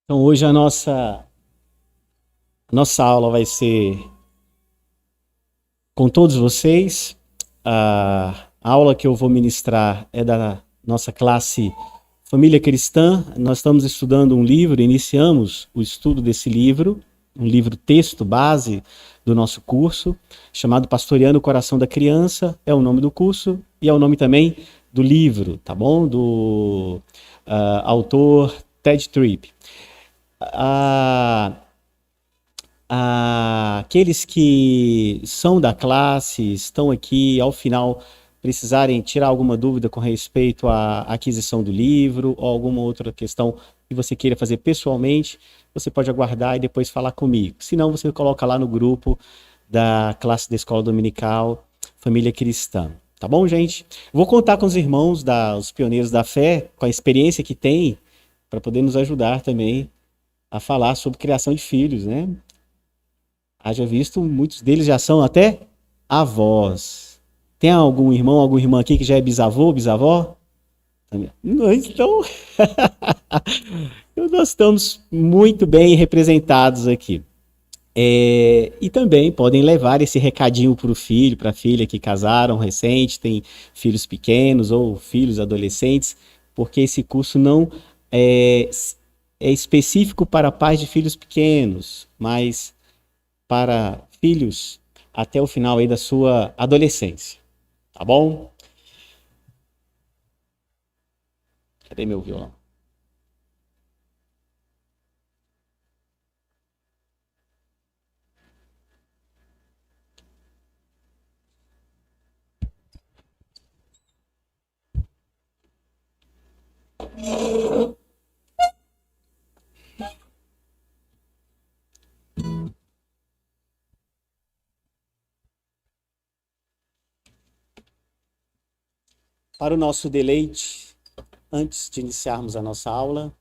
Então, hoje a nossa aula vai ser com todos vocês. A aula que eu vou ministrar é da nossa classe Família Cristã. Nós estamos estudando um livro, iniciamos o estudo desse livro, um livro texto base do nosso curso, chamado Pastoreando o Coração da Criança. É o nome do curso e é o nome também do livro, tá bom? Do autor Ted Tripp. Aqueles que são da classe, estão aqui, ao final precisarem tirar alguma dúvida com respeito à aquisição do livro ou alguma outra questão que você queira fazer pessoalmente, você pode aguardar e depois falar comigo. Se não, você coloca lá no grupo da classe da Escola Dominical Família Cristã. Tá bom, gente? Vou contar com os irmãos, os pioneiros da fé, com a experiência que têm, para poder nos ajudar também a falar sobre criação de filhos, né? Haja visto, muitos deles já são até avós. Tem algum irmão, alguma irmã aqui que já é bisavô, bisavó? Então, nós estamos muito bem representados aqui. E também podem levar esse recadinho para o filho, para a filha que casaram recente, tem filhos pequenos ou filhos adolescentes, porque esse curso não é específico para pais de filhos pequenos, mas para filhos até o final aí da sua adolescência, tá bom? Cadê meu violão? Para o nosso deleite, antes de iniciarmos a nossa aula,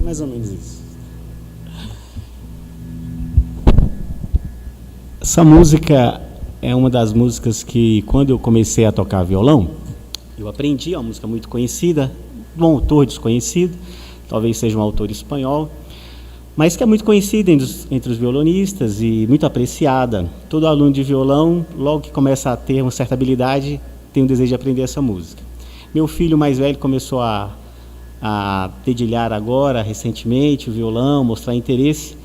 mais ou menos isso. Essa música é uma das músicas que, quando eu comecei a tocar violão, eu aprendi, é uma música muito conhecida, de um autor desconhecido, talvez seja um autor espanhol, mas que é muito conhecida entre os violonistas e muito apreciada. Todo aluno de violão, logo que começa a ter uma certa habilidade, tem um desejo de aprender essa música. Meu filho mais velho começou a dedilhar agora, recentemente, o violão, mostrar interesse.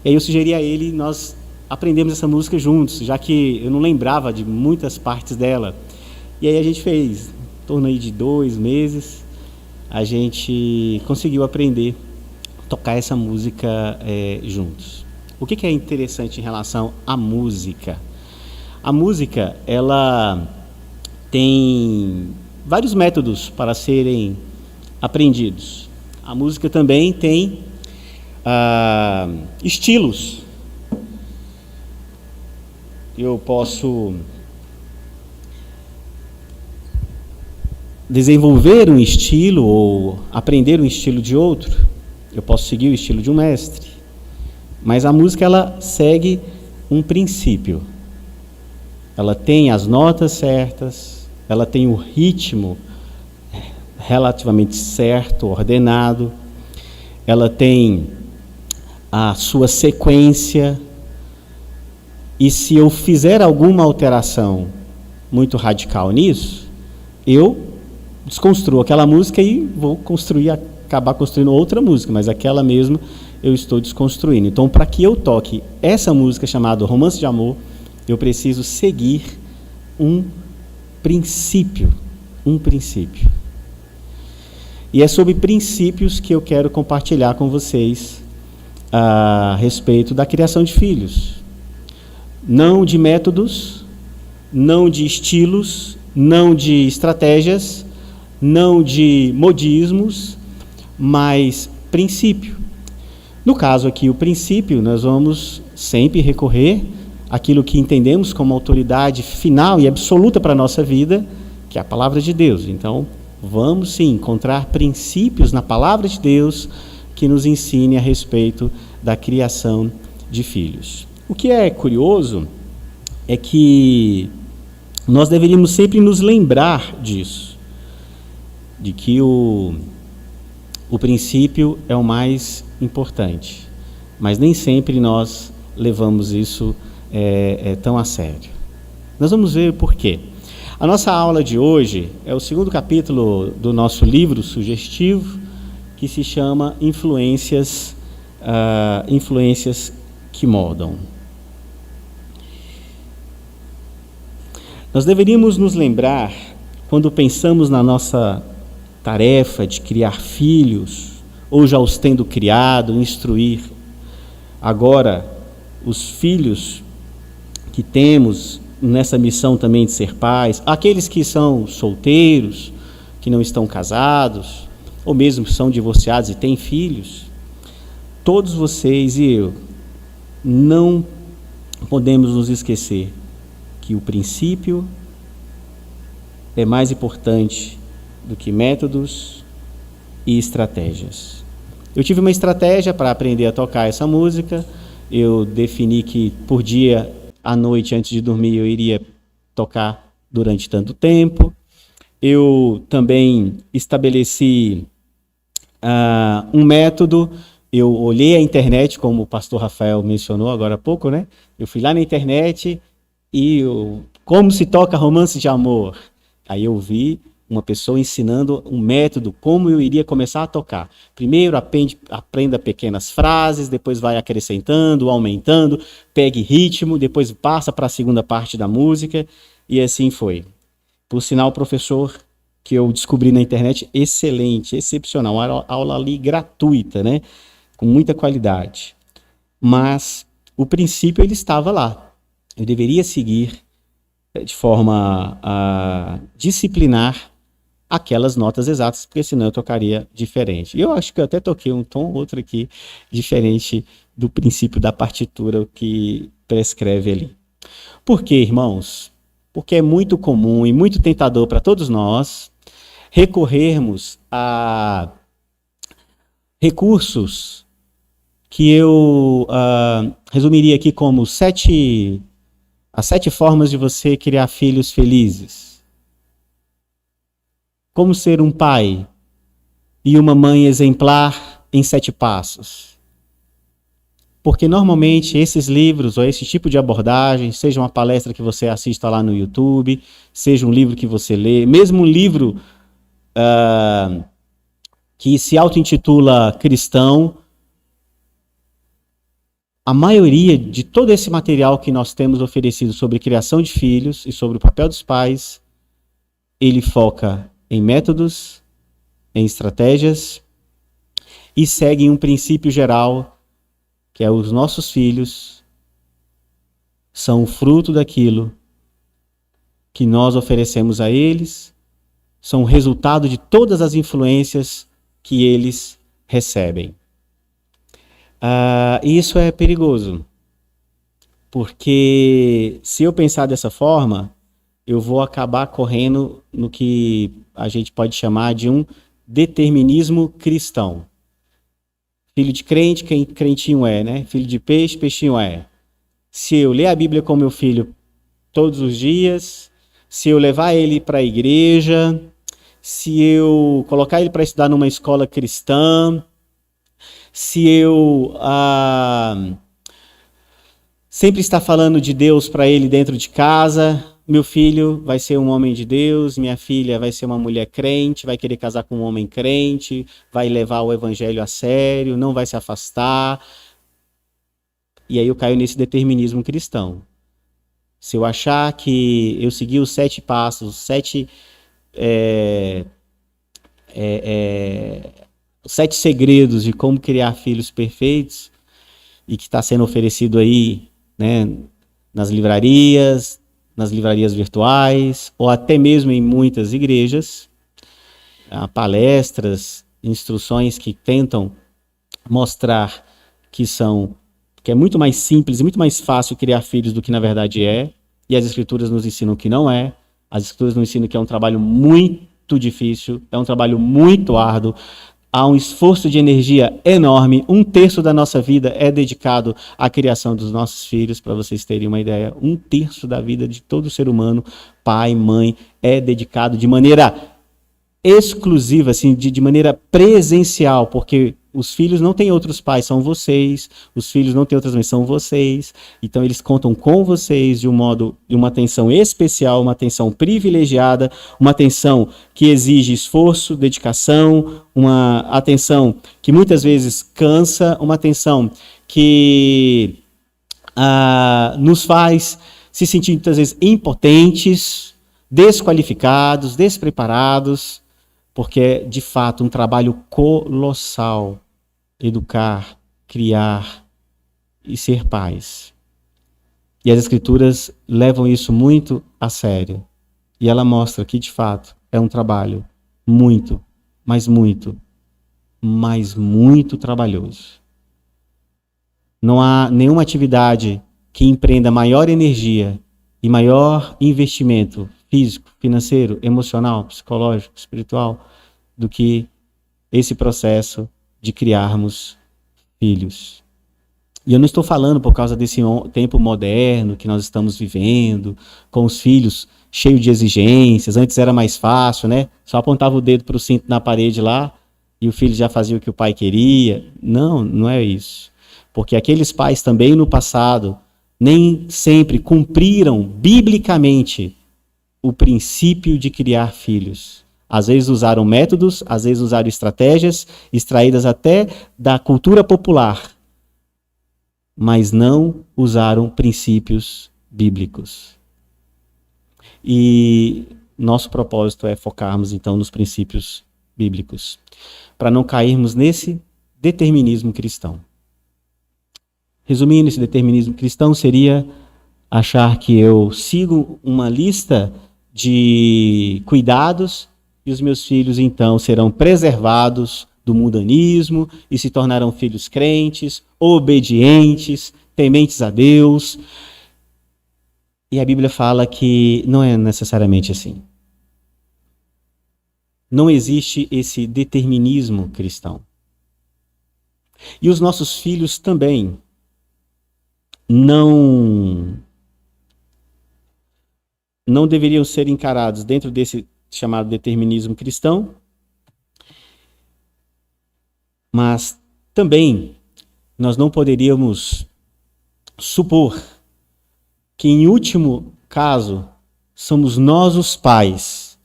E aí eu sugeri a ele, nós aprendemos essa música juntos, já que eu não lembrava de muitas partes dela. E aí a gente fez, em torno aí de 2 meses, a gente conseguiu aprender a tocar essa música juntos. O que é interessante em relação à música? A música, ela tem vários métodos para serem aprendidos. A música também tem estilos. Eu posso desenvolver um estilo ou aprender um estilo de outro. Eu posso seguir o estilo de um mestre. Mas a música, ela segue um princípio. Ela tem as notas certas, ela tem o ritmo relativamente certo, ordenado, ela tem a sua sequência, e se eu fizer alguma alteração muito radical nisso, eu desconstruo aquela música e vou acabar construindo outra música, mas aquela mesma eu estou desconstruindo. Então, para que eu toque essa música chamada Romance de Amor, eu preciso seguir um princípio. E é sobre princípios que eu quero compartilhar com vocês a respeito da criação de filhos. Não de métodos, não de estilos, não de estratégias, não de modismos, mas princípio. No caso aqui, o princípio, nós vamos sempre recorrer àquilo que entendemos como autoridade final e absoluta para a nossa vida, que é a palavra de Deus. Então, vamos sim encontrar princípios na palavra de Deus que nos ensine a respeito da criação de filhos. O que é curioso é que nós deveríamos sempre nos lembrar disso, de que o princípio é o mais importante, mas nem sempre nós levamos isso tão a sério. Nós vamos ver por quê. A nossa aula de hoje é o 2º capítulo do nosso livro sugestivo, que se chama Influências que Moldam. Nós deveríamos nos lembrar, quando pensamos na nossa tarefa de criar filhos, ou já os tendo criado, instruir agora os filhos que temos nessa missão também de ser pais, aqueles que são solteiros, que não estão casados, ou mesmo são divorciados e têm filhos, todos vocês e eu não podemos nos esquecer que o princípio é mais importante do que métodos e estratégias. Eu tive uma estratégia para aprender a tocar essa música. Eu defini que por dia, à noite, antes de dormir, eu iria tocar durante tanto tempo. Eu também estabeleci um método. Eu olhei a internet, como o pastor Rafael mencionou agora há pouco, né? Eu fui lá na internet e como se toca romance de amor. Aí eu vi uma pessoa ensinando um método, como eu iria começar a tocar. Primeiro aprenda pequenas frases, depois vai acrescentando, aumentando, pegue ritmo, depois passa para a segunda parte da música, e assim foi. Por sinal, o professor que eu descobri na internet, excelente, excepcional, uma aula ali gratuita, né? Com muita qualidade. Mas o princípio ele estava lá. Eu deveria seguir de forma disciplinar aquelas notas exatas, porque senão eu tocaria diferente. Eu acho que eu até toquei um tom ou outro aqui diferente do princípio da partitura que prescreve ali. Por quê, irmãos? Porque é muito comum e muito tentador para todos nós recorrermos a recursos que eu resumiria aqui como as 7 formas de você criar filhos felizes. Como ser um pai e uma mãe exemplar em 7 passos. Porque normalmente esses livros ou esse tipo de abordagem, seja uma palestra que você assista lá no YouTube, seja um livro que você lê, mesmo um livro que se auto-intitula cristão, a maioria de todo esse material que nós temos oferecido sobre criação de filhos e sobre o papel dos pais, ele foca em métodos, em estratégias e segue um princípio geral, que é os nossos filhos são o fruto daquilo que nós oferecemos a eles, são resultado de todas as influências que eles recebem. E isso é perigoso, porque se eu pensar dessa forma, eu vou acabar correndo no que a gente pode chamar de um determinismo cristão. Filho de crente, quem crentinho é, né? Filho de peixe, peixinho é. Se eu ler a Bíblia com meu filho todos os dias, se eu levar ele para a igreja, se eu colocar ele para estudar numa escola cristã, se eu sempre estar falando de Deus para ele dentro de casa, meu filho vai ser um homem de Deus, minha filha vai ser uma mulher crente, vai querer casar com um homem crente, vai levar o evangelho a sério, não vai se afastar. E aí eu caio nesse determinismo cristão. Se eu achar que eu segui os 7 passos, os 7 segredos de como criar filhos perfeitos, e que está sendo oferecido aí, né, nas livrarias virtuais, ou até mesmo em muitas igrejas, palestras, instruções que tentam mostrar que é muito mais simples e muito mais fácil criar filhos do que na verdade é, e as escrituras nos ensinam que não é. As escrituras nos ensinam que é um trabalho muito difícil, é um trabalho muito árduo, há um esforço de energia enorme, 1/3 da nossa vida é dedicado à criação dos nossos filhos, para vocês terem uma ideia, 1/3 da vida de todo ser humano, pai, mãe, é dedicado de maneira exclusiva, assim, de maneira presencial, porque os filhos não têm outros pais, são vocês, os filhos não têm outras mães, são vocês, então eles contam com vocês de uma atenção especial, uma atenção privilegiada, uma atenção que exige esforço, dedicação, uma atenção que muitas vezes cansa, uma atenção que nos faz se sentir muitas vezes impotentes, desqualificados, despreparados, porque é de fato um trabalho colossal educar, criar e ser pais. E as escrituras levam isso muito a sério. E ela mostra que de fato é um trabalho muito, mas muito trabalhoso. Não há nenhuma atividade que empreenda maior energia e maior investimento físico, financeiro, emocional, psicológico, espiritual, do que esse processo de criarmos filhos. E eu não estou falando por causa desse tempo moderno que nós estamos vivendo, com os filhos cheios de exigências. Antes era mais fácil, né? Só apontava o dedo para o cinto na parede lá e o filho já fazia o que o pai queria. Não, não é isso. Porque aqueles pais também no passado nem sempre cumpriram biblicamente o princípio de criar filhos. Às vezes usaram métodos, às vezes usaram estratégias extraídas até da cultura popular, mas não usaram princípios bíblicos. E nosso propósito é focarmos então nos princípios bíblicos, para não cairmos nesse determinismo cristão. Resumindo, esse determinismo cristão seria achar que eu sigo uma lista de cuidados e os meus filhos, então, serão preservados do mundanismo e se tornarão filhos crentes, obedientes, tementes a Deus. E a Bíblia fala que não é necessariamente assim. Não existe esse determinismo cristão. E os nossos filhos também não deveriam ser encarados dentro desse chamado determinismo cristão, mas também nós não poderíamos supor que, em último caso, somos nós os pais,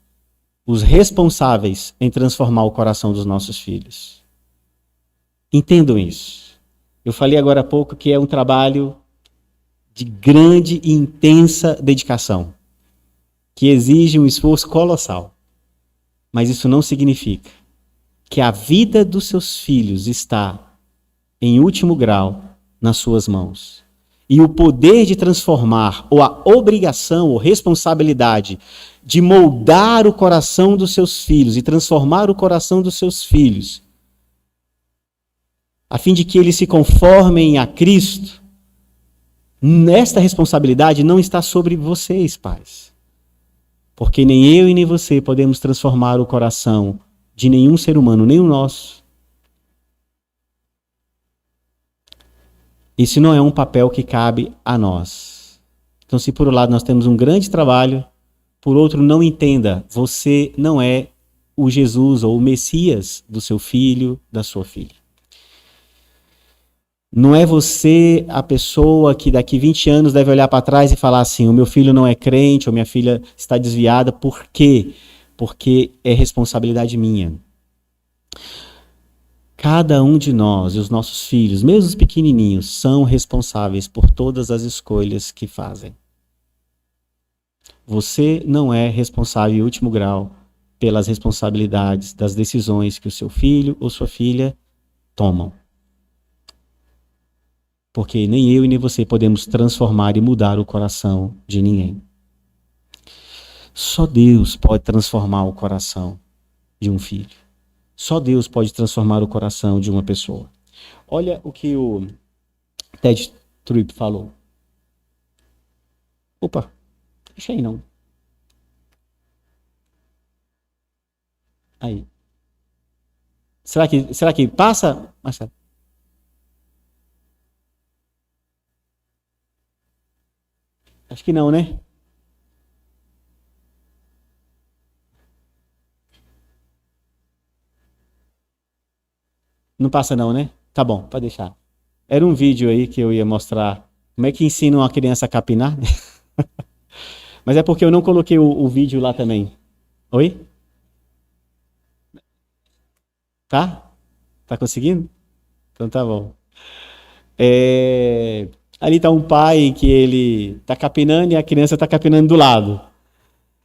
os responsáveis em transformar o coração dos nossos filhos. Entendam isso. Eu falei agora há pouco que é um trabalho de grande e intensa dedicação, que exige um esforço colossal. Mas isso não significa que a vida dos seus filhos está, em último grau, nas suas mãos. e o poder de transformar, ou a obrigação, ou responsabilidade de moldar o coração dos seus filhos e transformar o coração dos seus filhos, a fim de que eles se conformem a Cristo, esta responsabilidade não está sobre vocês, pais. Porque nem eu e nem você podemos transformar o coração de nenhum ser humano, nem o nosso. Esse não é um papel que cabe a nós. Então, se por um lado nós temos um grande trabalho, por outro, não entenda, você não é o Jesus ou o Messias do seu filho, da sua filha. Não é você a pessoa que daqui 20 anos deve olhar para trás e falar assim, o meu filho não é crente, ou minha filha está desviada. Por quê? Porque é responsabilidade minha. Cada um de nós e os nossos filhos, mesmo os pequenininhos, são responsáveis por todas as escolhas que fazem. Você não é responsável em último grau pelas responsabilidades das decisões que o seu filho ou sua filha tomam. Porque nem eu e nem você podemos transformar e mudar o coração de ninguém. Só Deus pode transformar o coração de um filho. Só Deus pode transformar o coração de uma pessoa. Olha o que o Ted Tripp falou. Opa, deixa aí não. Aí. Será que passa, Marcelo? Acho que não, né? Não passa não, né? Tá bom, pode deixar. Era um vídeo aí que eu ia mostrar como é que ensina uma criança a capinar. Mas é porque eu não coloquei o vídeo lá também. Oi? Tá? Tá conseguindo? Então tá bom. Ali tá um pai que ele tá capinando e a criança tá capinando do lado.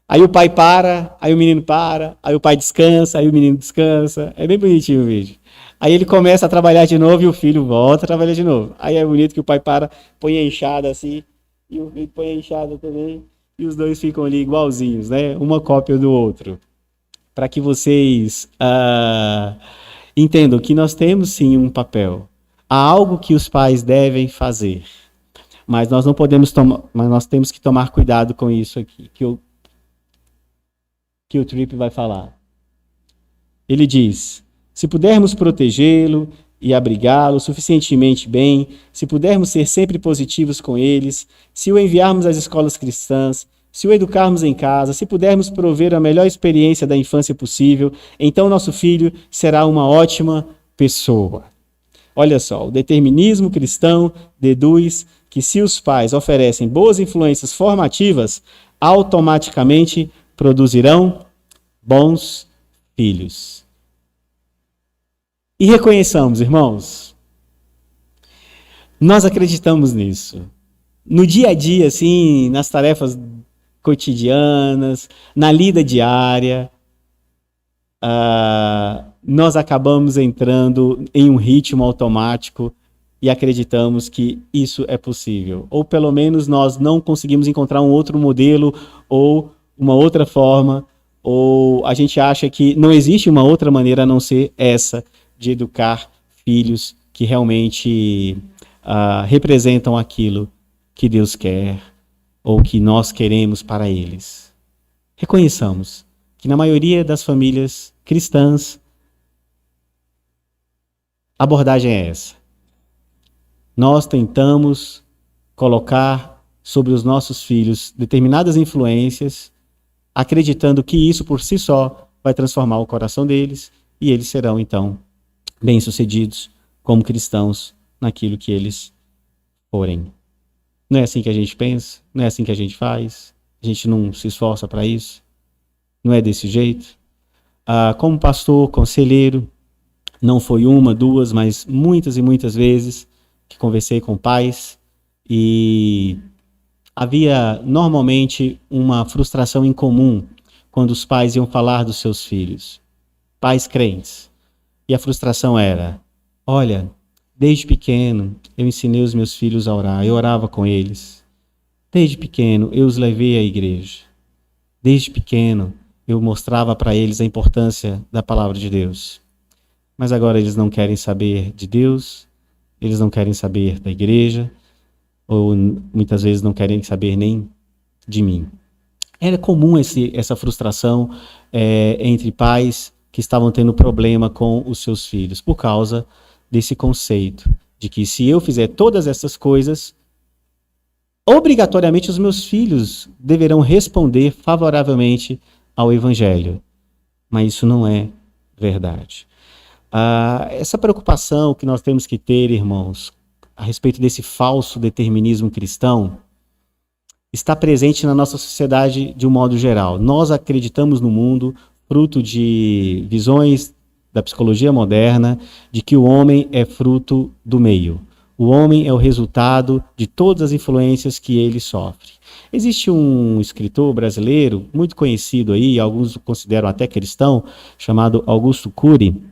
Aí o pai para, aí o menino para, aí o pai descansa, aí o menino descansa. É bem bonitinho o vídeo. Aí ele começa a trabalhar de novo e o filho volta a trabalhar de novo. Aí é bonito que o pai para, põe a enxada assim, e o filho põe a enxada também, e os dois ficam ali igualzinhos, né? Uma cópia do outro. Para que vocês entendam que nós temos sim um papel. Há algo que os pais devem fazer. Mas nós não podemos mas nós temos que tomar cuidado com isso aqui, que o Tripp vai falar. Ele diz: se pudermos protegê-lo e abrigá-lo suficientemente bem, se pudermos ser sempre positivos com eles, se o enviarmos às escolas cristãs, se o educarmos em casa, se pudermos prover a melhor experiência da infância possível, então nosso filho será uma ótima pessoa. Olha só, o determinismo cristão deduz que se os pais oferecem boas influências formativas, automaticamente produzirão bons filhos. E reconheçamos, irmãos, nós acreditamos nisso. No dia a dia, assim, nas tarefas cotidianas, na lida diária, nós acabamos entrando em um ritmo automático e acreditamos que isso é possível. Ou pelo menos nós não conseguimos encontrar um outro modelo ou uma outra forma, ou a gente acha que não existe uma outra maneira a não ser essa de educar filhos que realmente representam aquilo que Deus quer ou que nós queremos para eles. Reconheçamos que na maioria das famílias cristãs a abordagem é essa. Nós tentamos colocar sobre os nossos filhos determinadas influências, acreditando que isso por si só vai transformar o coração deles e eles serão então bem-sucedidos como cristãos naquilo que eles forem. Não é assim que a gente pensa, não é assim que a gente faz, a gente não se esforça para isso, não é desse jeito. Como pastor, conselheiro, não foi uma, duas, mas muitas e muitas vezes que conversei com pais e havia normalmente uma frustração em comum quando os pais iam falar dos seus filhos, pais crentes. E a frustração era: olha, Desde pequeno, eu ensinei os meus filhos a orar, eu orava com eles. Desde pequeno, eu os levei à igreja. Desde pequeno, eu mostrava para eles a importância da palavra de Deus. Mas agora eles não querem saber de Deus, eles não querem saber da igreja, ou muitas vezes não querem saber nem de mim. Era comum essa frustração entre pais que estavam tendo problema com os seus filhos, por causa desse conceito de que se eu fizer todas essas coisas, obrigatoriamente os meus filhos deverão responder favoravelmente ao Evangelho. Mas isso não é verdade. Essa preocupação que nós temos que ter, irmãos, a respeito desse falso determinismo cristão, está presente na nossa sociedade de um modo geral. Nós acreditamos no mundo, fruto de visões da psicologia moderna, de que o homem é fruto do meio. O homem é o resultado de todas as influências que ele sofre. Existe um escritor brasileiro muito conhecido aí, alguns o consideram até cristão, chamado Augusto Cury,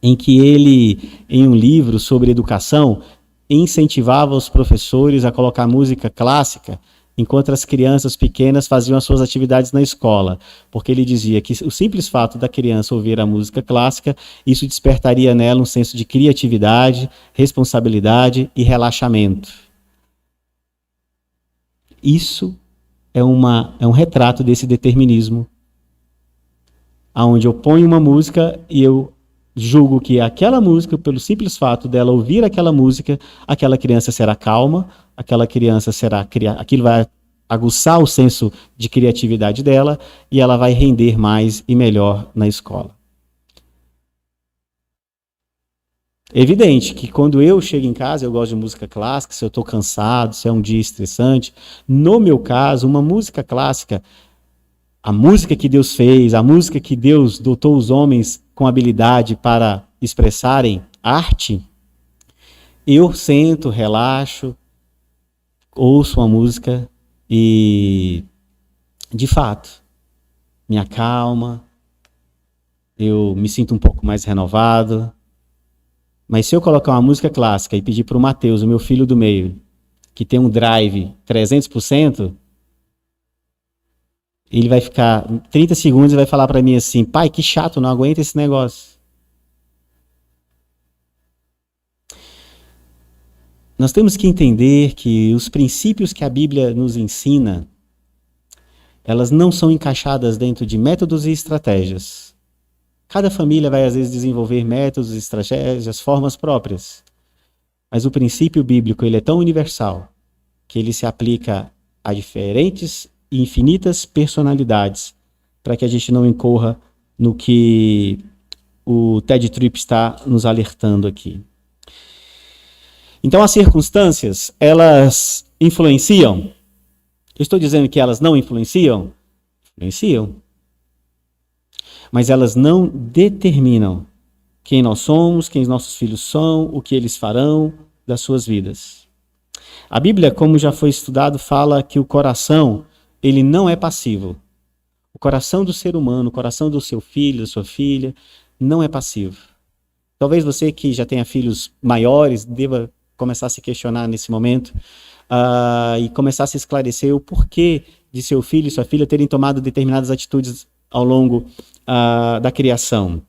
em que ele, em um livro sobre educação, incentivava os professores a colocar música clássica enquanto as crianças pequenas faziam as suas atividades na escola, porque ele dizia que o simples fato da criança ouvir a música clássica, isso despertaria nela um senso de criatividade, responsabilidade e relaxamento. Isso é um retrato desse determinismo, onde eu ponho uma música e eu julgo que aquela música, pelo simples fato dela ouvir aquela música, aquela criança será calma, aquela criança aquilo vai aguçar o senso de criatividade dela e ela vai render mais e melhor na escola. Evidente que quando eu chego em casa, eu gosto de música clássica, se eu estou cansado, se é um dia estressante. No meu caso, uma música clássica, a música que Deus fez, a música que Deus dotou os homens com habilidade para expressarem arte, eu sento, relaxo, ouço uma música e, de fato, me acalma, eu me sinto um pouco mais renovado. Mas se eu colocar uma música clássica e pedir para o Mateus, o meu filho do meio, que tem um drive 300%, ele vai ficar 30 segundos e vai falar para mim assim: pai, que chato, não aguento esse negócio. Nós temos que entender que os princípios que a Bíblia nos ensina, elas não são encaixadas dentro de métodos e estratégias. Cada família vai, às vezes, desenvolver métodos, estratégias, formas próprias. Mas o princípio bíblico ele é tão universal que ele se aplica a diferentes e infinitas personalidades para que a gente não incorra no que o Ted Tripp está nos alertando aqui. Então, as circunstâncias, elas influenciam? Eu estou dizendo que elas não influenciam? Influenciam. Mas elas não determinam quem nós somos, quem nossos filhos são, o que eles farão das suas vidas. A Bíblia, como já foi estudado, fala que o coração, ele não é passivo. O coração do ser humano, o coração do seu filho, da sua filha, não é passivo. Talvez você que já tenha filhos maiores deva começar a se questionar nesse momento e começar a se esclarecer o porquê de seu filho e sua filha terem tomado determinadas atitudes ao longo da criação.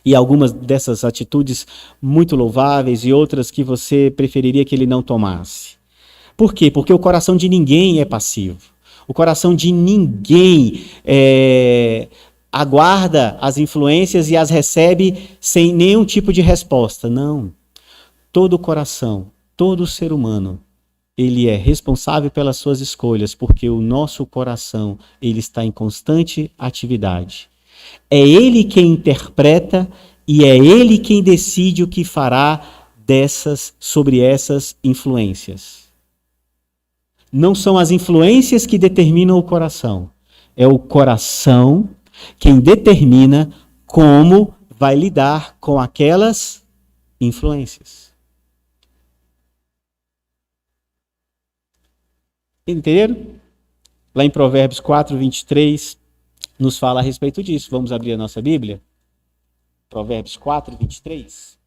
E algumas dessas atitudes muito louváveis e outras que você preferiria que ele não tomasse. Por quê? Porque o coração de ninguém é passivo. O coração de ninguém aguarda as influências e as recebe sem nenhum tipo de resposta. Não. Todo coração, todo ser humano, ele é responsável pelas suas escolhas, porque o nosso coração ele está em constante atividade. É ele quem interpreta e é ele quem decide o que fará sobre essas influências. Não são as influências que determinam o coração. É o coração quem determina como vai lidar com aquelas influências. Entenderam? Lá em Provérbios 4, 23, nos fala a respeito disso. Vamos abrir a nossa Bíblia? Provérbios 4, 23.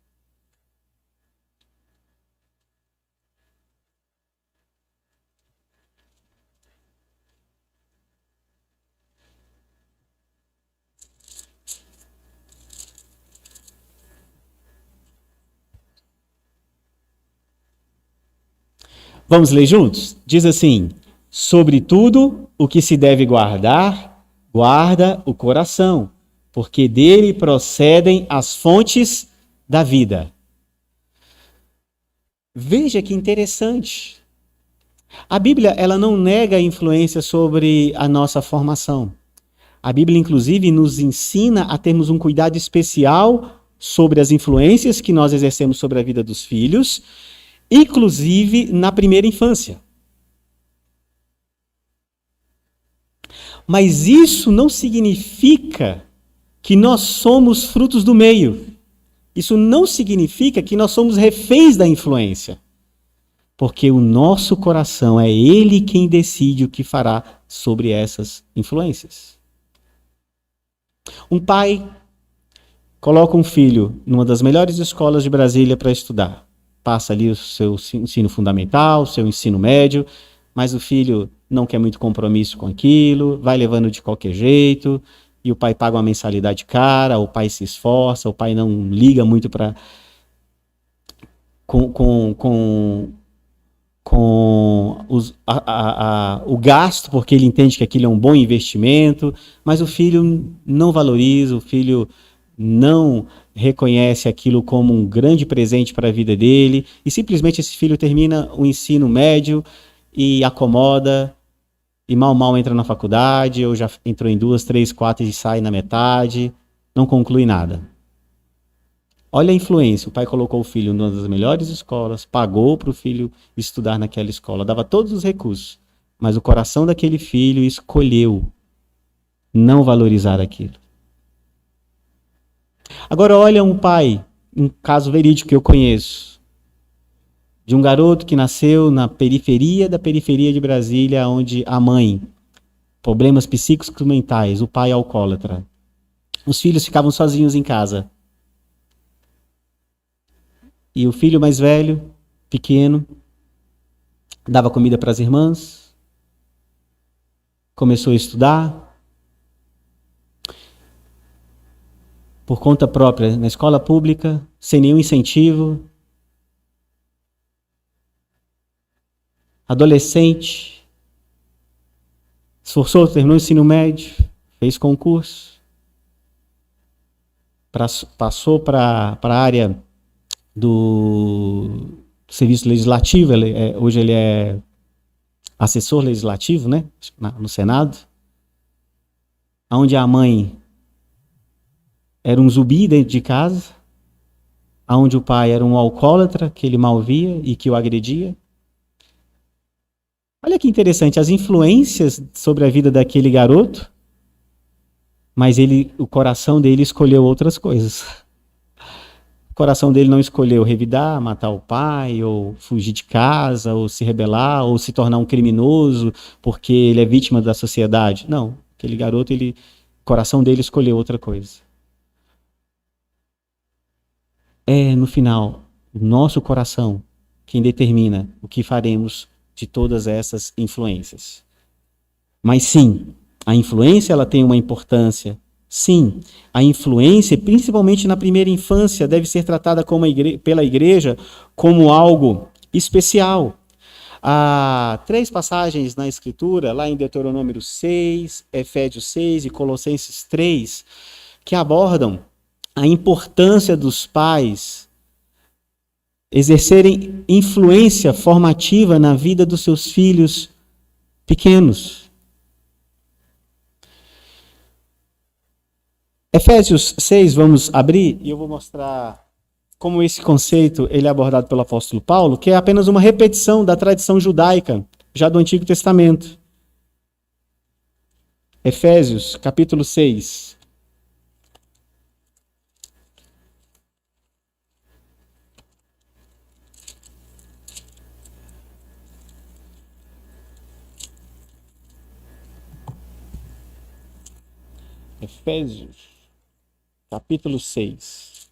Vamos ler juntos? Diz assim: sobretudo o que se deve guardar, guarda o coração, porque dele procedem as fontes da vida. Veja que interessante. A Bíblia, ela não nega a influência sobre a nossa formação. A Bíblia, inclusive, nos ensina a termos um cuidado especial sobre as influências que nós exercemos sobre a vida dos filhos, inclusive na primeira infância. Mas isso não significa que nós somos frutos do meio. Isso não significa que nós somos reféns da influência. Porque o nosso coração é ele quem decide o que fará sobre essas influências. Um pai coloca um filho numa das melhores escolas de Brasília para estudar. Passa ali o seu ensino fundamental, o seu ensino médio, mas o filho não quer muito compromisso com aquilo, vai levando de qualquer jeito, e o pai paga uma mensalidade cara, o pai se esforça, o pai não liga muito para o gasto, porque ele entende que aquilo é um bom investimento, mas o filho não valoriza, o filho não reconhece aquilo como um grande presente para a vida dele, e simplesmente esse filho termina o ensino médio e acomoda, e mal entra na faculdade, ou já entrou em 2, 3, 4 e sai na metade, não conclui nada. Olha a influência, o pai colocou o filho numa das melhores escolas, pagou para o filho estudar naquela escola, dava todos os recursos, mas o coração daquele filho escolheu não valorizar aquilo. Agora olha um pai, um caso verídico que eu conheço, de um garoto que nasceu na periferia da periferia de Brasília, onde a mãe, problemas psíquicos mentais, o pai alcoólatra. Os filhos ficavam sozinhos em casa. E o filho mais velho, pequeno, dava comida para as irmãs, começou a estudar, por conta própria, na escola pública, sem nenhum incentivo. Adolescente, esforçou, terminou o ensino médio, fez concurso, passou para a área do serviço legislativo, hoje ele é assessor legislativo, né, no Senado, onde a mãe era um zumbi dentro de casa, onde o pai era um alcoólatra que ele mal via e que o agredia. Olha que interessante, as influências sobre a vida daquele garoto, mas o coração dele escolheu outras coisas. O coração dele não escolheu revidar, matar o pai, ou fugir de casa, ou se rebelar, ou se tornar um criminoso porque ele é vítima da sociedade. Não, aquele garoto, o coração dele escolheu outra coisa. É, no final, o nosso coração quem determina o que faremos de todas essas influências. Mas sim, a influência ela tem uma importância. Sim, a influência, principalmente na primeira infância, deve ser tratada pela igreja como algo especial. Há 3 passagens na Escritura, lá em Deuteronômio 6, Efésios 6 e Colossenses 3, que abordam a importância dos pais exercerem influência formativa na vida dos seus filhos pequenos. Efésios 6, vamos abrir e eu vou mostrar como esse conceito ele é abordado pelo apóstolo Paulo, que é apenas uma repetição da tradição judaica, já do Antigo Testamento. Efésios, capítulo 6. Efésios, capítulo 6.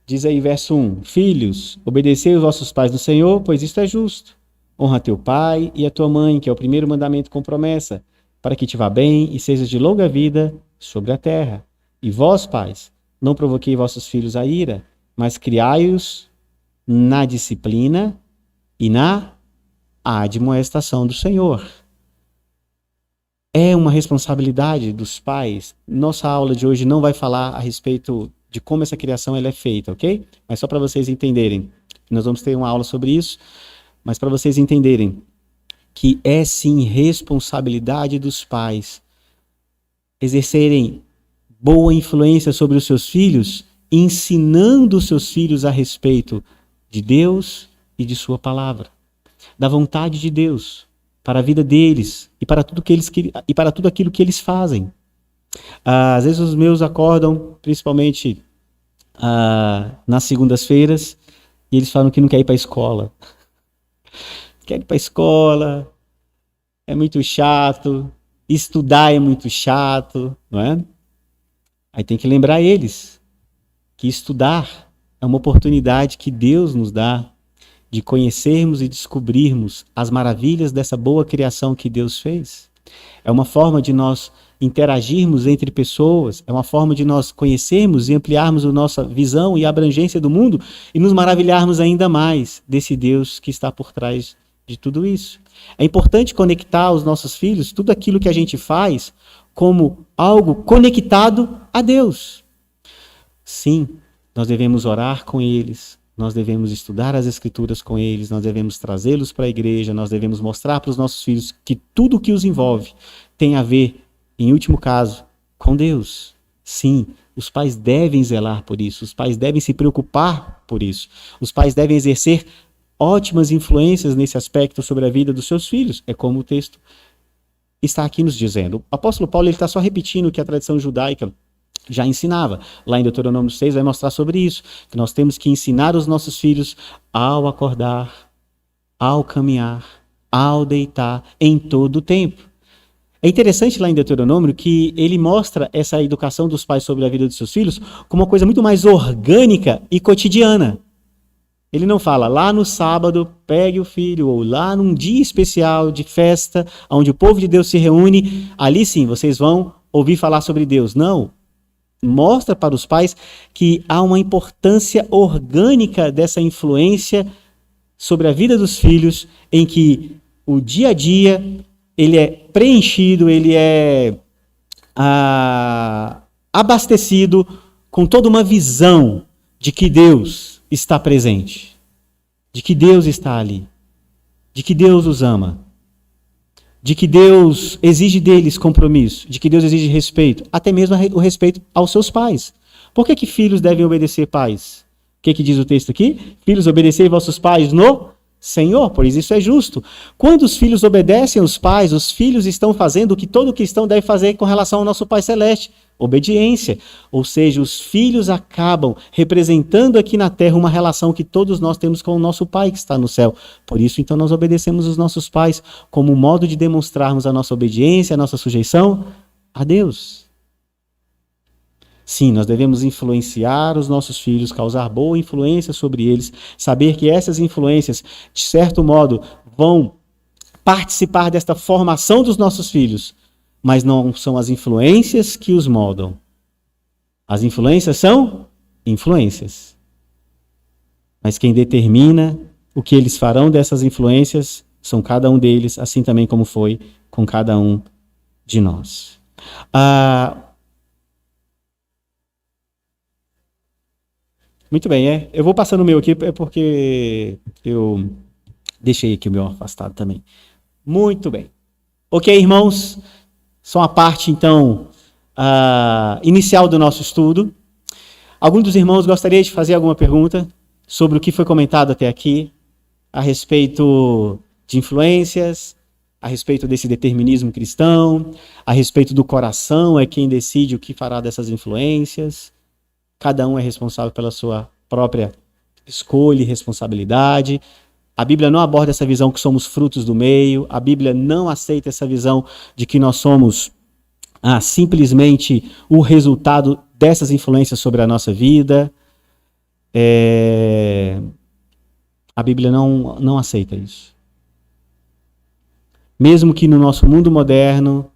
Diz aí, verso 1. Filhos, obedecei os vossos pais no Senhor, pois isto é justo. Honra teu pai e a tua mãe, que é o primeiro mandamento com promessa, para que te vá bem e sejas de longa vida sobre a terra. E vós, pais, não provoquei vossos filhos a ira, mas criai-os na disciplina e na admoestação do Senhor. É uma responsabilidade dos pais. Nossa aula de hoje não vai falar a respeito de como essa criação ela é feita, ok? Mas só para vocês entenderem. Nós vamos ter uma aula sobre isso, mas para vocês entenderem que é sim responsabilidade dos pais exercerem boa influência sobre os seus filhos, ensinando os seus filhos a respeito de Deus e de sua palavra, da vontade de Deus para a vida deles e para tudo aquilo que eles fazem. Às vezes os meus acordam, principalmente nas segundas-feiras, e eles falam que não quer ir para a escola. Quer ir para a escola, é muito chato, estudar é muito chato, não é? Aí tem que lembrar eles que estudar é uma oportunidade que Deus nos dá de conhecermos e descobrirmos as maravilhas dessa boa criação que Deus fez. É uma forma de nós interagirmos entre pessoas, é uma forma de nós conhecermos e ampliarmos a nossa visão e abrangência do mundo e nos maravilharmos ainda mais desse Deus que está por trás de tudo isso. É importante conectar os nossos filhos, tudo aquilo que a gente faz, como algo conectado a Deus. Sim, nós devemos orar com eles, nós devemos estudar as Escrituras com eles, nós devemos trazê-los para a igreja, nós devemos mostrar para os nossos filhos que tudo o que os envolve tem a ver, em último caso, com Deus. Sim, os pais devem zelar por isso, os pais devem se preocupar por isso, os pais devem exercer ótimas influências nesse aspecto sobre a vida dos seus filhos. É como o texto está aqui nos dizendo. O apóstolo Paulo está só repetindo o que a tradição judaica já ensinava. Lá em Deuteronômio 6 vai mostrar sobre isso, que nós temos que ensinar os nossos filhos ao acordar, ao caminhar, ao deitar, em todo o tempo. É interessante lá em Deuteronômio que ele mostra essa educação dos pais sobre a vida dos seus filhos como uma coisa muito mais orgânica e cotidiana. Ele não fala, lá no sábado, pegue o filho, ou lá num dia especial de festa, onde o povo de Deus se reúne, ali sim, vocês vão ouvir falar sobre Deus. Não. Mostra para os pais que há uma importância orgânica dessa influência sobre a vida dos filhos, em que o dia a dia ele é preenchido, ele é abastecido com toda uma visão de que Deus está presente, de que Deus está ali, de que Deus os ama, de que Deus exige deles compromisso, de que Deus exige respeito, até mesmo o respeito aos seus pais. Por que filhos devem obedecer pais? O que diz o texto aqui? Filhos, obedecei vossos pais no Senhor, pois isso é justo. Quando os filhos obedecem aos pais, os filhos estão fazendo o que todo cristão deve fazer com relação ao nosso Pai Celeste. Obediência. Ou seja, os filhos acabam representando aqui na terra uma relação que todos nós temos com o nosso Pai que está no céu. Por isso, então, nós obedecemos os nossos pais como um modo de demonstrarmos a nossa obediência, a nossa sujeição a Deus. Sim, nós devemos influenciar os nossos filhos, causar boa influência sobre eles, saber que essas influências, de certo modo, vão participar desta formação dos nossos filhos, mas não são as influências que os moldam. As influências são influências. Mas quem determina o que eles farão dessas influências são cada um deles, assim também como foi com cada um de nós. Muito bem, eu vou passando o meu aqui, porque eu deixei aqui o meu afastado também. Muito bem. Ok, irmãos? São a parte, então, inicial do nosso estudo. Algum dos irmãos gostaria de fazer alguma pergunta sobre o que foi comentado até aqui, a respeito de influências, a respeito desse determinismo cristão, a respeito do coração, é quem decide o que fará dessas influências. Cada um é responsável pela sua própria escolha e responsabilidade. A Bíblia não aborda essa visão que somos frutos do meio. A Bíblia não aceita essa visão de que nós somos simplesmente o resultado dessas influências sobre a nossa vida. A Bíblia não aceita isso. Mesmo que no nosso mundo moderno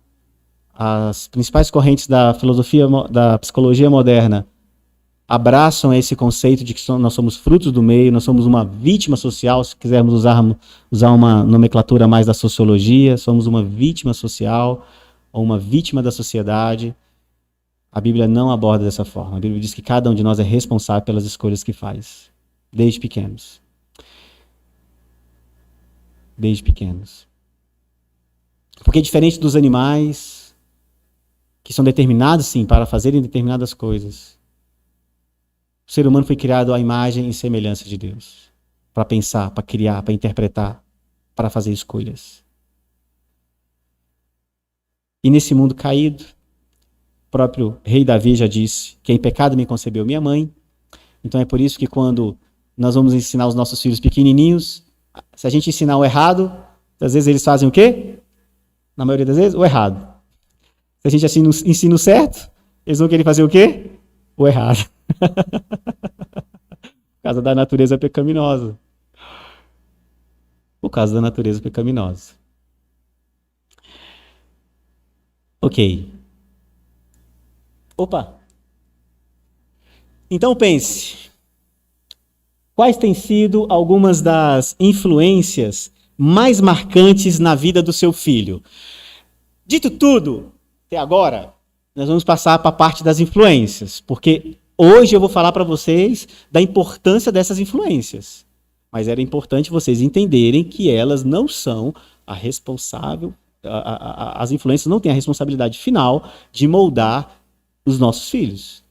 as principais correntes da filosofia, da psicologia moderna, abraçam esse conceito de que nós somos frutos do meio, nós somos uma vítima social, se quisermos usar uma nomenclatura mais da sociologia, somos uma vítima social ou uma vítima da sociedade. A Bíblia não aborda dessa forma. A Bíblia diz que cada um de nós é responsável pelas escolhas que faz, desde pequenos. Desde pequenos. Porque diferente dos animais, que são determinados, sim, para fazerem determinadas coisas, o ser humano foi criado à imagem e semelhança de Deus. Para pensar, para criar, para interpretar, para fazer escolhas. E nesse mundo caído, o próprio rei Davi já disse que em pecado me concebeu minha mãe. Então é por isso que quando nós vamos ensinar os nossos filhos pequenininhos, se a gente ensinar o errado, às vezes eles fazem o quê? Na maioria das vezes, o errado. Se a gente ensina o certo, eles vão querer fazer o quê? O errado. Por causa da natureza pecaminosa. Por causa da natureza pecaminosa. Ok. Opa! Então pense. Quais têm sido algumas das influências mais marcantes na vida do seu filho? Dito tudo, até agora, nós vamos passar para a parte das influências, porque hoje eu vou falar para vocês da importância dessas influências. Mas era importante vocês entenderem que elas não são a responsável, as influências não têm a responsabilidade final de moldar os nossos filhos.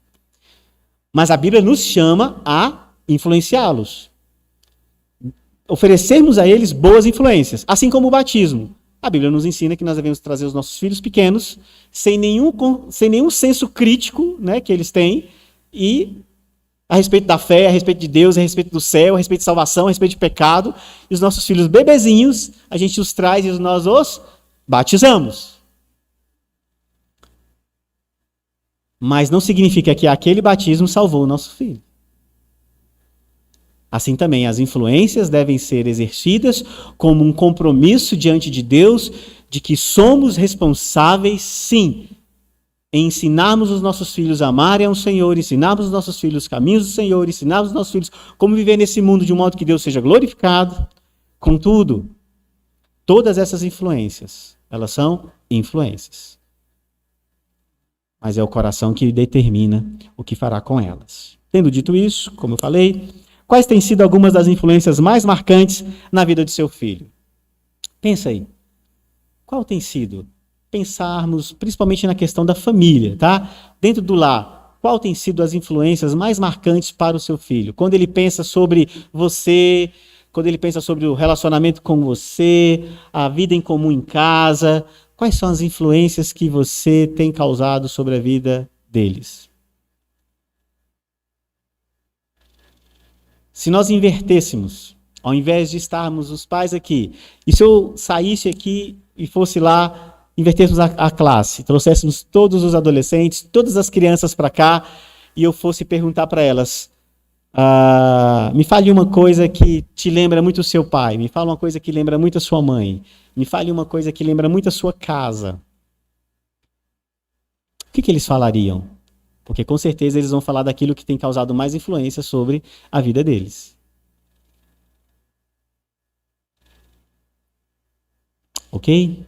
Mas a Bíblia nos chama a influenciá-los. Oferecermos a eles boas influências, assim como o batismo. A Bíblia nos ensina que nós devemos trazer os nossos filhos pequenos, sem nenhum senso crítico, né, que eles têm, e a respeito da fé, a respeito de Deus, a respeito do céu, a respeito de salvação, a respeito de pecado. E os nossos filhos bebezinhos, a gente os traz e nós os batizamos. Mas não significa que aquele batismo salvou o nosso filho. Assim também, as influências devem ser exercidas como um compromisso diante de Deus de que somos responsáveis, sim, em ensinarmos os nossos filhos a amarem ao Senhor, ensinarmos os nossos filhos os caminhos do Senhor, ensinarmos os nossos filhos como viver nesse mundo de um modo que Deus seja glorificado. Contudo, todas essas influências, elas são influências. Mas é o coração que determina o que fará com elas. Tendo dito isso, como eu falei, quais têm sido algumas das influências mais marcantes na vida de seu filho? Pensa aí. Qual tem sido? Pensarmos principalmente na questão da família, tá? Dentro do lar, qual tem sido as influências mais marcantes para o seu filho? Quando ele pensa sobre você, quando ele pensa sobre o relacionamento com você, a vida em comum em casa, quais são as influências que você tem causado sobre a vida deles? Se nós invertêssemos, ao invés de estarmos os pais aqui, e se eu saísse aqui e fosse lá, invertêssemos a classe, trouxéssemos todos os adolescentes, todas as crianças para cá, e eu fosse perguntar para elas, me fale uma coisa que te lembra muito o seu pai, me fale uma coisa que lembra muito a sua mãe, me fale uma coisa que lembra muito a sua casa. O que eles falariam? Porque com certeza eles vão falar daquilo que tem causado mais influência sobre a vida deles. Ok?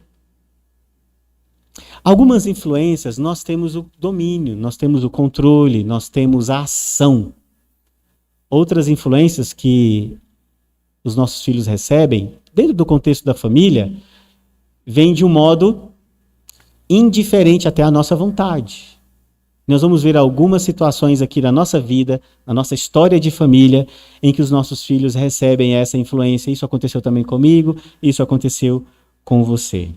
Algumas influências nós temos o domínio, nós temos o controle, nós temos a ação. Outras influências que os nossos filhos recebem, dentro do contexto da família, vêm de um modo indiferente até à nossa vontade. Nós vamos ver algumas situações aqui na nossa vida, na nossa história de família, em que os nossos filhos recebem essa influência. Isso aconteceu também comigo, isso aconteceu com você.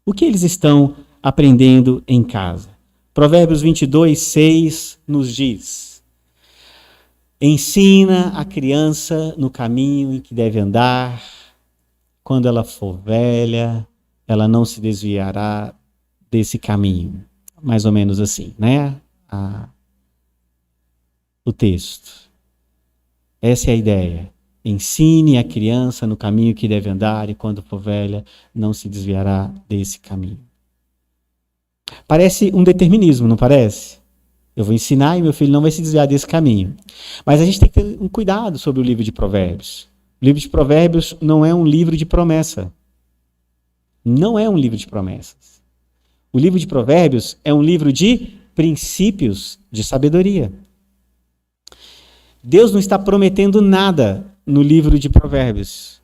O que eles estão aprendendo em casa? Provérbios 22, 6 nos diz: ensina a criança no caminho em que deve andar. Quando ela for velha, ela não se desviará desse caminho. Mais ou menos assim, né? O texto. Essa é a ideia. Ensine a criança no caminho que deve andar e quando for velha, não se desviará desse caminho. Parece um determinismo, não parece? Eu vou ensinar e meu filho não vai se desviar desse caminho. Mas a gente tem que ter um cuidado sobre o livro de Provérbios. O livro de Provérbios não é um livro de promessa. Não é um livro de promessas. O livro de Provérbios é um livro de princípios de sabedoria. Deus não está prometendo nada no livro de Provérbios.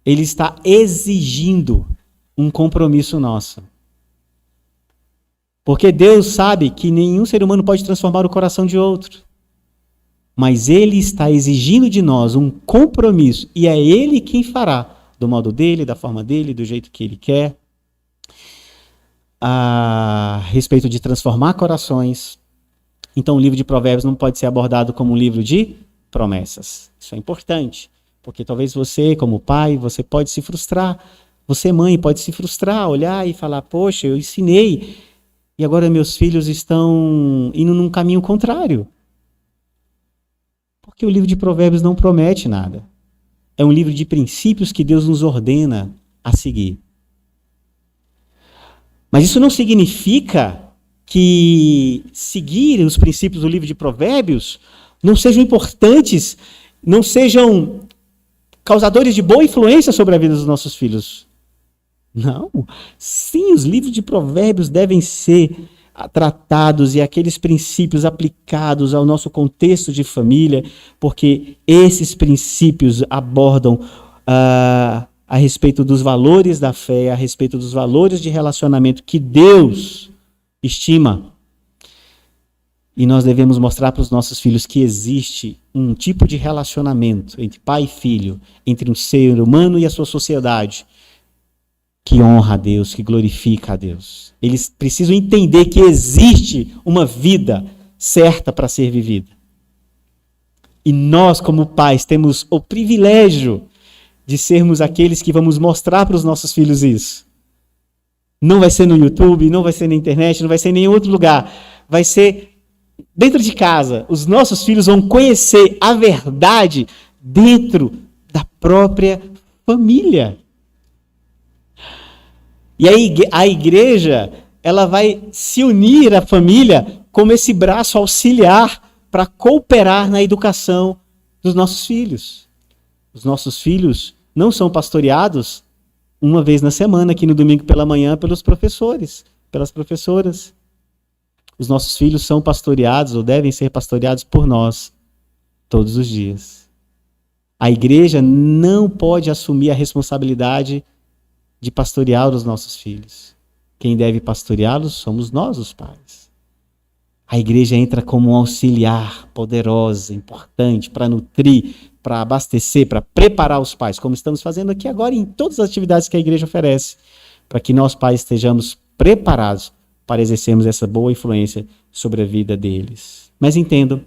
Ele está exigindo um compromisso nosso. Porque Deus sabe que nenhum ser humano pode transformar o coração de outro. Mas Ele está exigindo de nós um compromisso. E é Ele quem fará, do modo dele, da forma dele, do jeito que Ele quer, a respeito de transformar corações. Então o livro de Provérbios não pode ser abordado como um livro de promessas. Isso é importante. Porque talvez você, como pai, você pode se frustrar. Você, mãe, pode se frustrar, olhar e falar, poxa, eu ensinei e agora meus filhos estão indo num caminho contrário. Porque o livro de Provérbios não promete nada. É um livro de princípios que Deus nos ordena a seguir. Mas isso não significa que seguir os princípios do livro de Provérbios não sejam importantes, não sejam causadores de boa influência sobre a vida dos nossos filhos. Não. Sim, os livros de Provérbios devem ser tratados e aqueles princípios aplicados ao nosso contexto de família, porque esses princípios abordam a respeito dos valores da fé, a respeito dos valores de relacionamento que Deus estima. E nós devemos mostrar para os nossos filhos que existe um tipo de relacionamento entre pai e filho, entre um ser humano e a sua sociedade, que honra a Deus, que glorifica a Deus. Eles precisam entender que existe uma vida certa para ser vivida. E nós, como pais, temos o privilégio de sermos aqueles que vamos mostrar para os nossos filhos isso. Não vai ser no YouTube, não vai ser na internet, não vai ser em nenhum outro lugar. Vai ser dentro de casa. Os nossos filhos vão conhecer a verdade dentro da própria família. E aí a igreja, ela vai se unir à família como esse braço auxiliar para cooperar na educação dos nossos filhos. Os nossos filhos não são pastoreados uma vez na semana, aqui no domingo pela manhã, pelos professores, pelas professoras. Os nossos filhos são pastoreados ou devem ser pastoreados por nós todos os dias. A igreja não pode assumir a responsabilidade de pastorear os nossos filhos. Quem deve pastoreá-los somos nós, os pais. A igreja entra como um auxiliar poderosa, importante, para nutrir, para abastecer, para preparar os pais, como estamos fazendo aqui agora em todas as atividades que a igreja oferece, para que nós pais estejamos preparados para exercermos essa boa influência sobre a vida deles. Mas entendam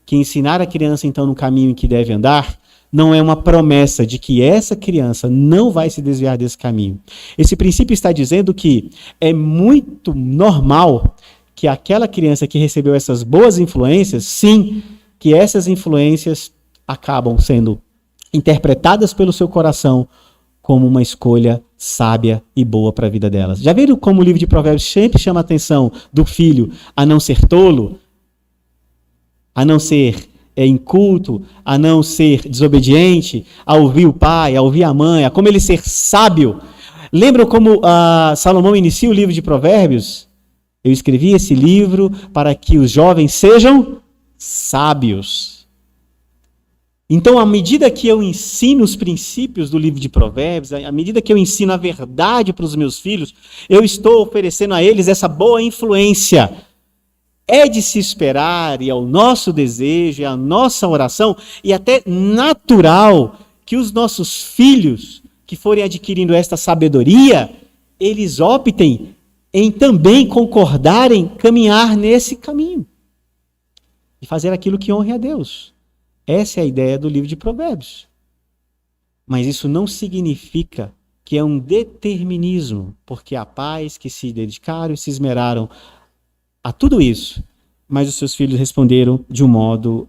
que ensinar a criança então no caminho em que deve andar não é uma promessa de que essa criança não vai se desviar desse caminho. Esse princípio está dizendo que é muito normal que aquela criança que recebeu essas boas influências, sim, que essas influências acabam sendo interpretadas pelo seu coração como uma escolha sábia e boa para a vida delas. Já viram como o livro de Provérbios sempre chama a atenção do filho a não ser tolo, a não ser inculto, a não ser desobediente, a ouvir o pai, a ouvir a mãe, a como ele ser sábio. Lembram como Salomão inicia o livro de Provérbios? Eu escrevi esse livro para que os jovens sejam sábios. Então, à medida que eu ensino os princípios do livro de Provérbios, à medida que eu ensino a verdade para os meus filhos, eu estou oferecendo a eles essa boa influência. É de se esperar, e é o nosso desejo, é a nossa oração, e até natural, que os nossos filhos, que forem adquirindo esta sabedoria, eles optem em também concordarem, caminhar nesse caminho. E fazer aquilo que honre a Deus. Essa é a ideia do livro de Provérbios. Mas isso não significa que é um determinismo, porque há pais que se dedicaram e se esmeraram a tudo isso, mas os seus filhos responderam de um modo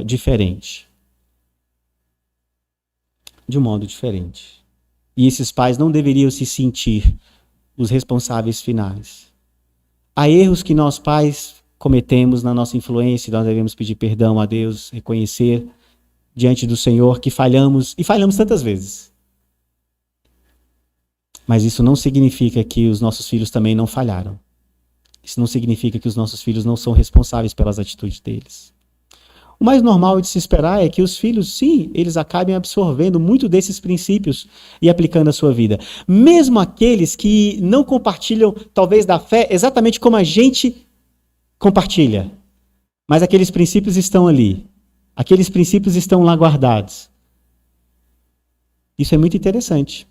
diferente. De um modo diferente. E esses pais não deveriam se sentir os responsáveis finais. Há erros que nós pais cometemos na nossa influência, nós devemos pedir perdão a Deus, reconhecer diante do Senhor que falhamos, e falhamos tantas vezes. Mas isso não significa que os nossos filhos também não falharam. Isso não significa que os nossos filhos não são responsáveis pelas atitudes deles. O mais normal de se esperar é que os filhos, sim, eles acabem absorvendo muito desses princípios e aplicando a sua vida. Mesmo aqueles que não compartilham, talvez, da fé exatamente como a gente compartilha. Mas aqueles princípios estão ali. Aqueles princípios estão lá guardados. Isso é muito interessante.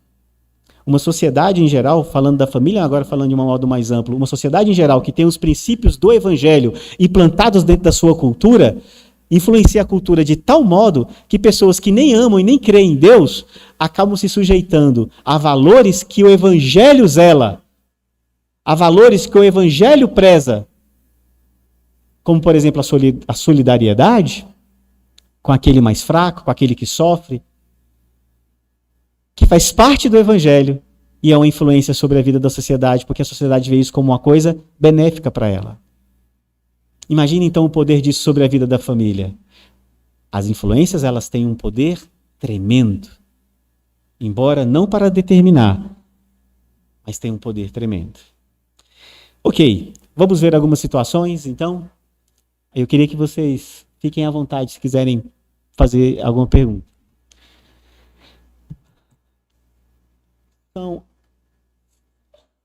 Uma sociedade em geral, falando da família, agora falando de um modo mais amplo, uma sociedade em geral que tem os princípios do evangelho implantados dentro da sua cultura, influencia a cultura de tal modo que pessoas que nem amam e nem creem em Deus acabam se sujeitando a valores que o evangelho zela, a valores que o evangelho preza, como, por exemplo, a solidariedade com aquele mais fraco, com aquele que sofre, que faz parte do evangelho e é uma influência sobre a vida da sociedade, porque a sociedade vê isso como uma coisa benéfica para ela. Imagine então o poder disso sobre a vida da família. As influências, elas têm um poder tremendo. Embora não para determinar, mas tem um poder tremendo. Ok, vamos ver algumas situações, então. Eu queria que vocês fiquem à vontade se quiserem fazer alguma pergunta. Então,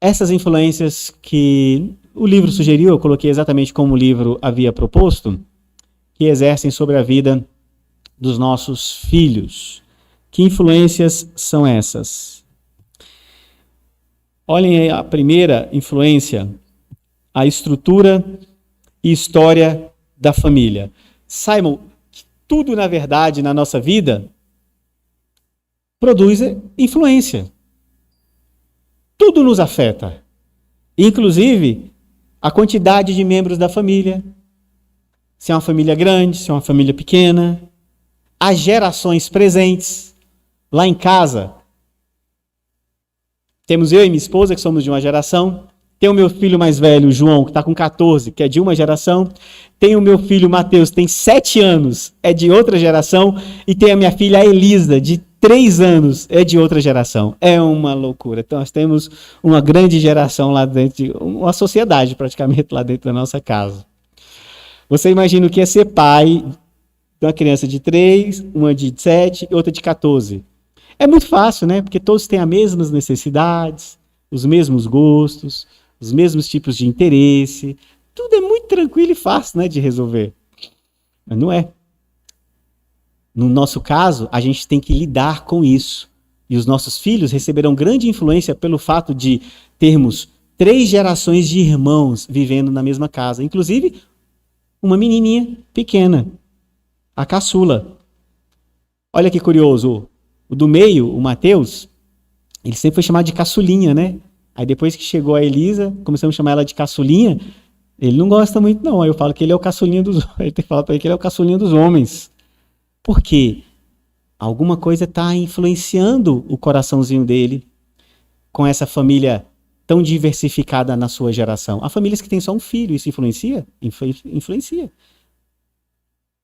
essas influências que o livro sugeriu, eu coloquei exatamente como o livro havia proposto, que exercem sobre a vida dos nossos filhos. Que influências são essas? Olhem a primeira influência, a estrutura e história da família. Saibam que tudo, na verdade, na nossa vida, produz influência. Tudo nos afeta. Inclusive, a quantidade de membros da família. Se é uma família grande, se é uma família pequena. As gerações presentes. Lá em casa, temos eu e minha esposa, que somos de uma geração. Tem o meu filho mais velho, João, que está com 14, que é de uma geração. Tem o meu filho, Mateus, tem 7 anos, é de outra geração. E tem a minha filha, a Elisa, de 3 anos, é de outra geração. É uma loucura. Então, nós temos uma grande geração lá dentro, uma sociedade praticamente lá dentro da nossa casa. Você imagina o que é ser pai de uma criança de 3, uma de 7 e outra de 14. É muito fácil, né? Porque todos têm as mesmas necessidades, os mesmos gostos, os mesmos tipos de interesse. Tudo é muito tranquilo e fácil, né, de resolver. Mas não é. No nosso caso, a gente tem que lidar com isso. E os nossos filhos receberão grande influência pelo fato de termos 3 gerações de irmãos vivendo na mesma casa. Inclusive, uma menininha pequena, a caçula. Olha que curioso. O do meio, o Mateus, ele sempre foi chamado de caçulinha, né? Aí depois que chegou a Elisa, começamos a chamar ela de caçulinha. Ele não gosta muito, não. Aí eu falo que ele é o caçulinha dos homens. Ele tem que falar para ele que ele é o caçulinha dos homens. Por quê? Alguma coisa está influenciando o coraçãozinho dele com essa família tão diversificada na sua geração. Há famílias que têm só um filho, isso influencia? Influencia.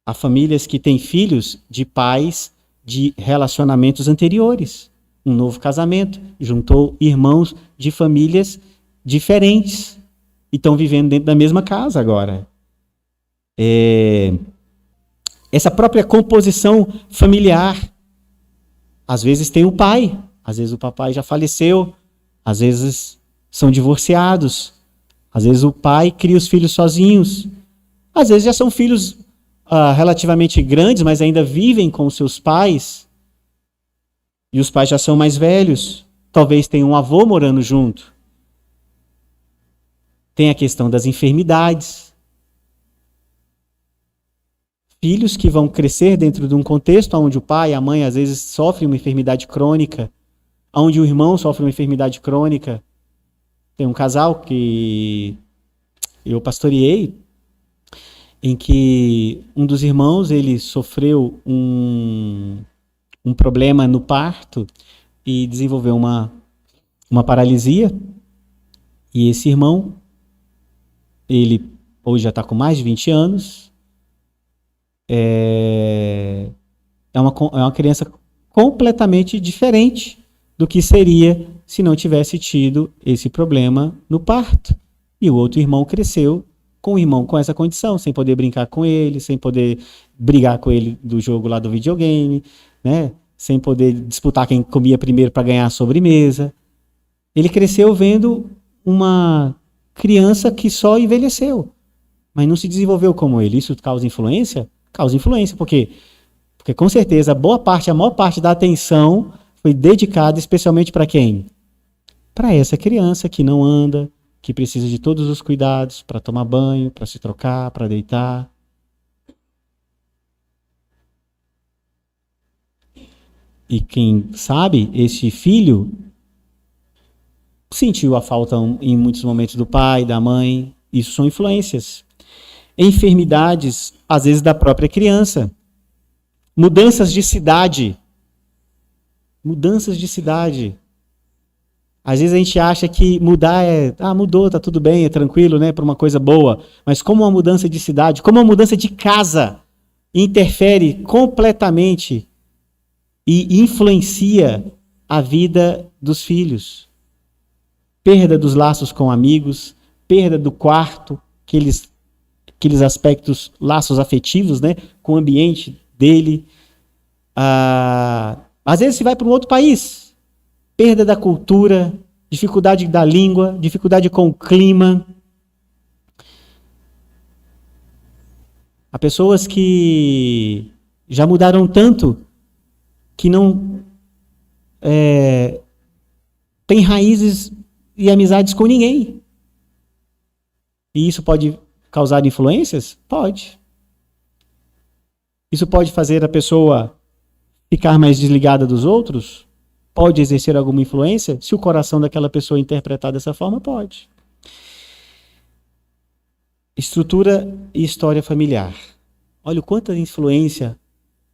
Há famílias que têm filhos de pais de relacionamentos anteriores. Um novo casamento, juntou irmãos de famílias diferentes e estão vivendo dentro da mesma casa agora. Essa própria composição familiar. Às vezes tem o pai, às vezes o papai já faleceu, às vezes são divorciados, às vezes o pai cria os filhos sozinhos, às vezes já são filhos relativamente grandes, mas ainda vivem com os seus pais, e os pais já são mais velhos, talvez tenha um avô morando junto. Tem a questão das enfermidades. Filhos que vão crescer dentro de um contexto onde o pai e a mãe às vezes sofrem uma enfermidade crônica, onde o irmão sofre uma enfermidade crônica. Tem um casal que eu pastoreei, em que um dos irmãos ele sofreu um problema no parto e desenvolveu uma paralisia. E esse irmão ele hoje já está com mais de 20 anos, é uma criança completamente diferente do que seria se não tivesse tido esse problema no parto. E o outro irmão cresceu com o irmão com essa condição, sem poder brincar com ele, sem poder brigar com ele do jogo lá do videogame, né? Sem poder disputar quem comia primeiro para ganhar a sobremesa. Ele cresceu vendo uma criança que só envelheceu, mas não se desenvolveu como ele. Isso causa influência? Causa influência, por quê? Porque com certeza a maior parte da atenção foi dedicada especialmente para quem? Para essa criança que não anda, que precisa de todos os cuidados para tomar banho, para se trocar, para deitar. E quem sabe, esse filho sentiu a falta em muitos momentos do pai, da mãe. Isso são influências. Enfermidades, às vezes, da própria criança. Mudanças de cidade. Mudanças de cidade. Às vezes a gente acha que mudar mudou, tá tudo bem, é tranquilo, né, para uma coisa boa. Mas como uma mudança de cidade, como uma mudança de casa, interfere completamente e influencia a vida dos filhos. Perda dos laços com amigos, perda do quarto, aqueles aspectos, laços afetivos, né, com o ambiente dele. Às vezes você vai para um outro país, perda da cultura, dificuldade da língua, dificuldade com o clima. Há pessoas que já mudaram tanto que não têm raízes e amizades com ninguém. E isso pode causar influências? Pode. Isso pode fazer a pessoa ficar mais desligada dos outros? Pode exercer alguma influência? Se o coração daquela pessoa interpretar dessa forma, pode. Estrutura e história familiar. Olha o quanta influência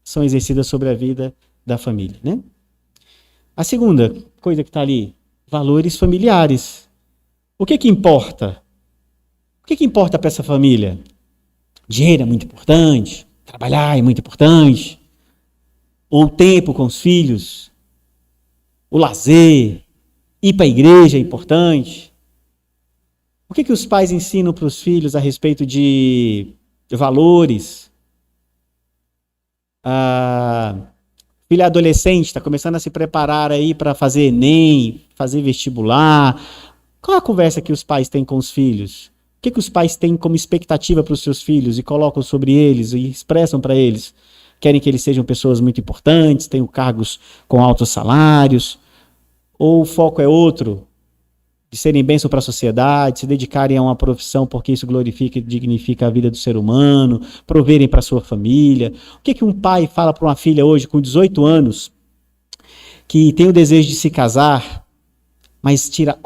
são exercidas sobre a vida da família, né? A segunda coisa que está ali, valores familiares. O que importa? O que importa para essa família? Dinheiro é muito importante, trabalhar é muito importante, ou o tempo com os filhos, o lazer, ir para a igreja é importante. O que os pais ensinam para os filhos a respeito de valores? Filho adolescente está começando a se preparar aí para fazer Enem, fazer vestibular. Qual a conversa que os pais têm com os filhos? O que os pais têm como expectativa para os seus filhos e colocam sobre eles e expressam para eles? Querem que eles sejam pessoas muito importantes, tenham cargos com altos salários? Ou o foco é outro? De serem bênção para a sociedade, se dedicarem a uma profissão porque isso glorifica e dignifica a vida do ser humano, proverem para a sua família. O que um pai fala para uma filha hoje com 18 anos, que tem o desejo de se casar, mas tira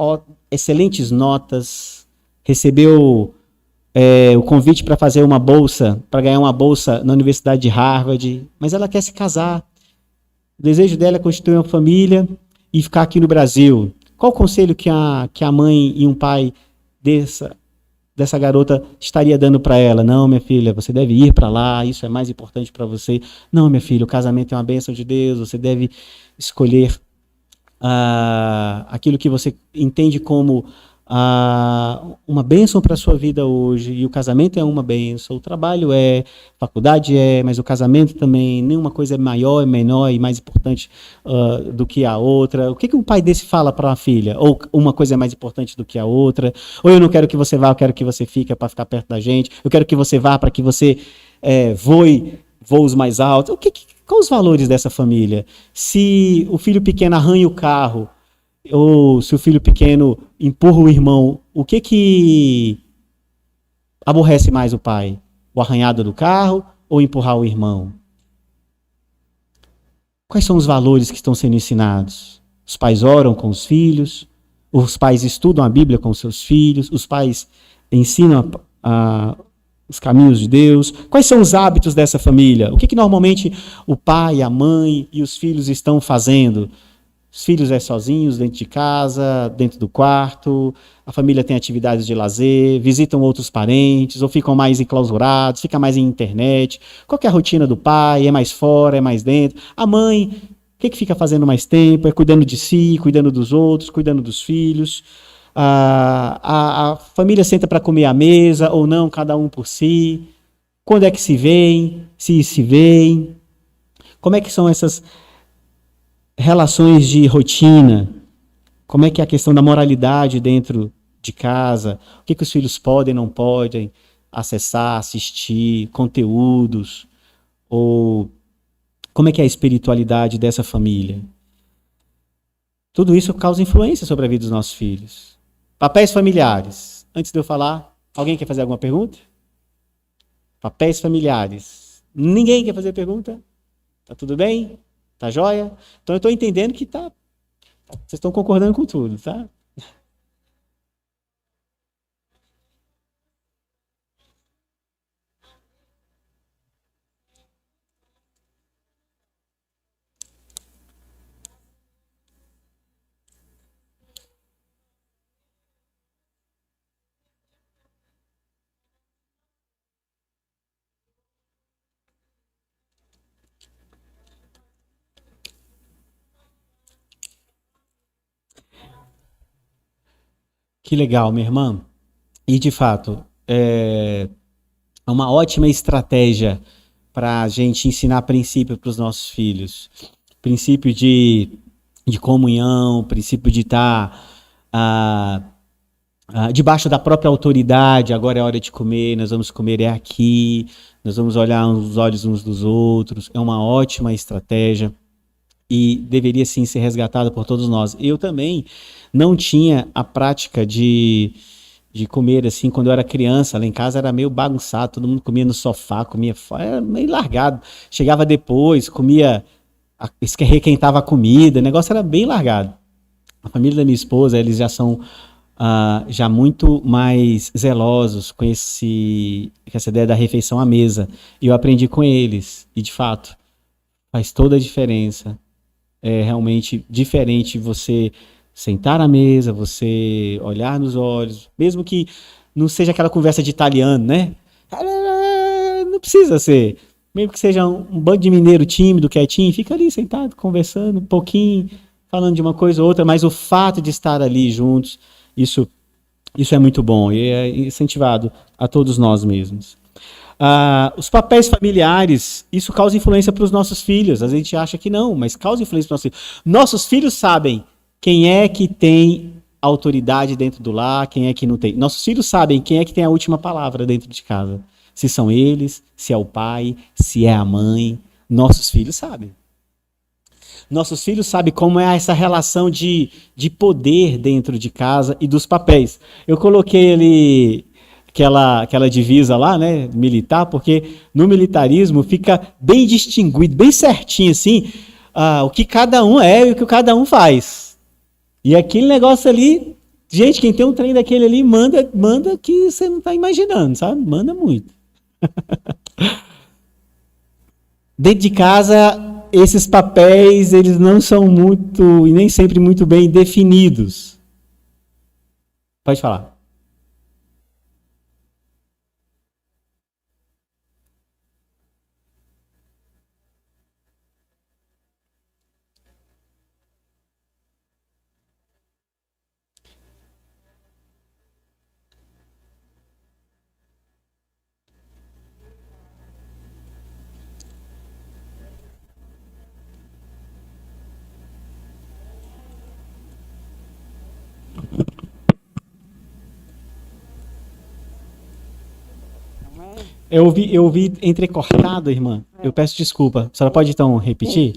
excelentes notas, recebeu o convite para fazer uma bolsa, para ganhar uma bolsa na Universidade de Harvard, mas ela quer se casar. O desejo dela é constituir uma família e ficar aqui no Brasil. Qual o conselho que a mãe e um pai dessa garota estaria dando para ela? Não, minha filha, você deve ir para lá, isso é mais importante para você. Não, minha filha, o casamento é uma bênção de Deus, você deve escolher aquilo que você entende como uma bênção para a sua vida hoje, e o casamento é uma bênção, o trabalho é, a faculdade é, mas o casamento também, nenhuma coisa é maior, é menor e mais importante do que a outra. O que um pai desse fala para uma filha? Ou uma coisa é mais importante do que a outra? Ou eu não quero que você vá, eu quero que você fique para ficar perto da gente, eu quero que você vá para que você voe voos mais altos. Quais os valores dessa família? Se o filho pequeno arranha o carro, ou se o filho pequeno empurra o irmão, o que aborrece mais o pai? O arranhado do carro ou empurrar o irmão? Quais são os valores que estão sendo ensinados? Os pais oram com os filhos, os pais estudam a Bíblia com os seus filhos, os pais ensinam os caminhos de Deus. Quais são os hábitos dessa família? O que normalmente o pai, a mãe e os filhos estão fazendo? Os filhos é sozinhos, dentro de casa, dentro do quarto, a família tem atividades de lazer, visitam outros parentes, ou ficam mais enclausurados, fica mais em internet. Qual que é a rotina do pai? É mais fora, é mais dentro? A mãe, o que fica fazendo mais tempo? É cuidando de si, cuidando dos outros, cuidando dos filhos. A família senta para comer à mesa, ou não, cada um por si. Quando é que se veem? Se veem? Como é que são essas relações de rotina? Como é que é a questão da moralidade dentro de casa? O que os filhos podem, não podem acessar, assistir, conteúdos? Ou como é que é a espiritualidade dessa família? Tudo isso causa influência sobre a vida dos nossos filhos. Papéis familiares. Antes de eu falar, alguém quer fazer alguma pergunta? Papéis familiares. Ninguém quer fazer pergunta? Tá tudo bem? Tá jóia? Então eu estou entendendo que tá. Vocês estão concordando com tudo, tá? Que legal, minha irmã. E de fato, é uma ótima estratégia para a gente ensinar princípio para os nossos filhos. Princípio de comunhão, princípio de estar debaixo da própria autoridade. Agora é hora de comer, nós vamos comer é aqui, nós vamos olhar os olhos uns dos outros. É uma ótima estratégia e deveria sim ser resgatada por todos nós. Eu também não tinha a prática de comer assim quando eu era criança. Lá em casa era meio bagunçado, todo mundo comia no sofá, comia fora, era meio largado. Chegava depois, comia, requentava a comida, o negócio era bem largado. A família da minha esposa, eles já são já muito mais zelosos com essa ideia da refeição à mesa. E eu aprendi com eles, e de fato, faz toda a diferença. É realmente diferente você sentar à mesa, você olhar nos olhos, mesmo que não seja aquela conversa de italiano, né? Não precisa ser. Mesmo que seja um bando de mineiro tímido, quietinho, fica ali sentado, conversando um pouquinho, falando de uma coisa ou outra, mas o fato de estar ali juntos, isso, isso é muito bom e é incentivado a todos nós mesmos. Os papéis familiares, isso causa influência para os nossos filhos. A gente acha que não, mas causa influência para os nossos filhos. Nossos filhos sabem quem é que tem autoridade dentro do lar, quem é que não tem. Nossos filhos sabem quem é que tem a última palavra dentro de casa. Se são eles, se é o pai, se é a mãe. Nossos filhos sabem. Nossos filhos sabem como é essa relação de poder dentro de casa e dos papéis. Eu coloquei ali aquela divisa lá, né, militar, porque no militarismo fica bem distinguido, bem certinho assim, o que cada um é e o que cada um faz. E aquele negócio ali, gente, quem tem um trem daquele ali manda que você não está imaginando, sabe? Manda muito. Dentro de casa, esses papéis, eles não são muito e nem sempre muito bem definidos. Pode falar. Eu ouvi entrecortado, irmã. Eu peço desculpa. A senhora pode então repetir?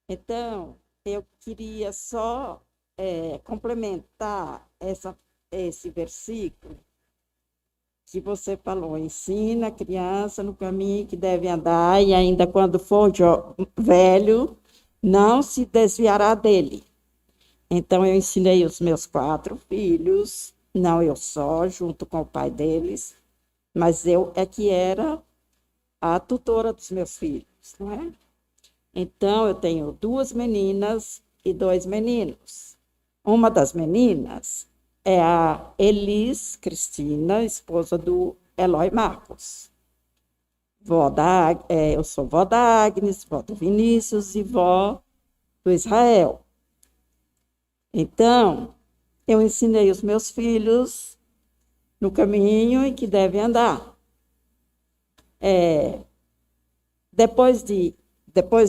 Então, eu queria só complementar esse versículo que você falou. Ensina a criança no caminho que deve andar e ainda quando for velho, não se desviará dele. Então, eu ensinei os meus 4 filhos, não eu só, junto com o pai deles, mas eu é que era a tutora dos meus filhos, não é? Então, eu tenho 2 meninas e 2 meninos. Uma das meninas é a Elis Cristina, esposa do Eloy Marcos. Eu sou vó da Agnes, vó do Vinícius e vó do Israel. Então, eu ensinei os meus filhos no caminho em que devem andar. Depois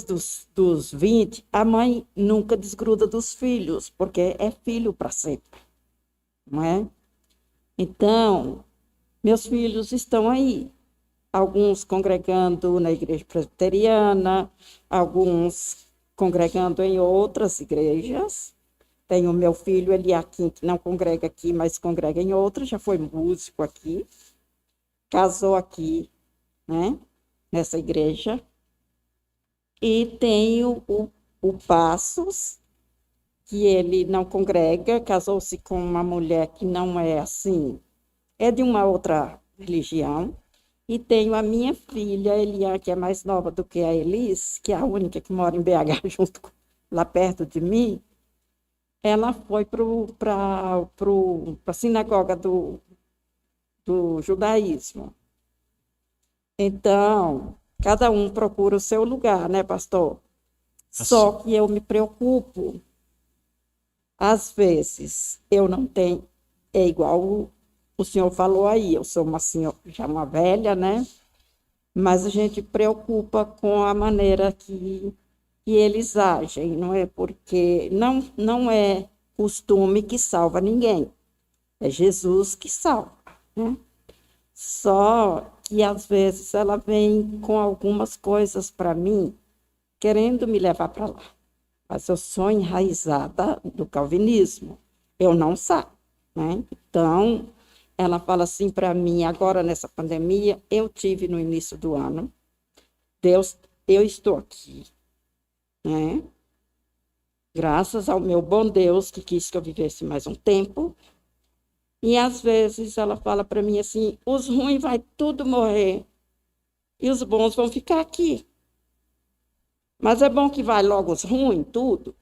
dos 20, a mãe nunca desgruda dos filhos, porque é filho para sempre, não é? Então, meus filhos estão aí, alguns congregando na igreja presbiteriana, alguns congregando em outras igrejas. Tenho meu filho Eliakim, que não congrega aqui, mas congrega em outras, já foi músico aqui, casou aqui, né, nessa igreja. E tenho o Passos, que ele não congrega, casou-se com uma mulher que não é assim, é de uma outra religião. E tenho a minha filha, Eliane, que é mais nova do que a Elis, que é a única que mora em BH, lá perto de mim. Ela foi para a sinagoga do judaísmo. Então, cada um procura o seu lugar, né, pastor? Só que eu me preocupo. Às vezes, eu não tenho... É igual o senhor falou aí, eu sou uma senhora, já uma velha, né? Mas a gente preocupa com a maneira que eles agem, não é? Porque não é costume que salva ninguém. É Jesus que salva, né? Só que, às vezes, ela vem com algumas coisas para mim, querendo me levar para lá. Mas eu sou enraizada do calvinismo. Eu não saio, né? Então, ela fala assim para mim, agora nessa pandemia, eu tive no início do ano, Deus, eu estou aqui, né? Graças ao meu bom Deus, que quis que eu vivesse mais um tempo. E, às vezes, ela fala para mim assim, os ruins vai tudo morrer e os bons vão ficar aqui. Mas é bom que vai logo os ruins, tudo,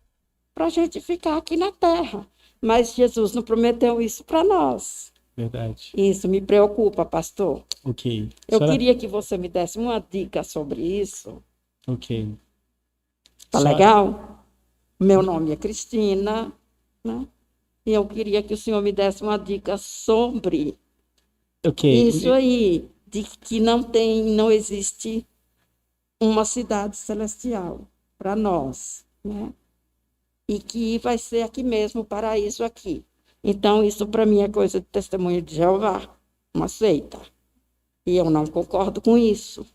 para a gente ficar aqui na terra. Mas Jesus não prometeu isso para nós. Verdade. Isso me preocupa, pastor. Ok. Eu queria que você me desse uma dica sobre isso. Ok. Tá legal? Meu nome é Cristina, né? E eu queria que o senhor me desse uma dica sobre isso aí, de que não existe uma cidade celestial para nós, né? E que vai ser aqui mesmo, o paraíso aqui. Então, isso para mim é coisa de testemunho de Jeová, uma seita. E eu não concordo com isso.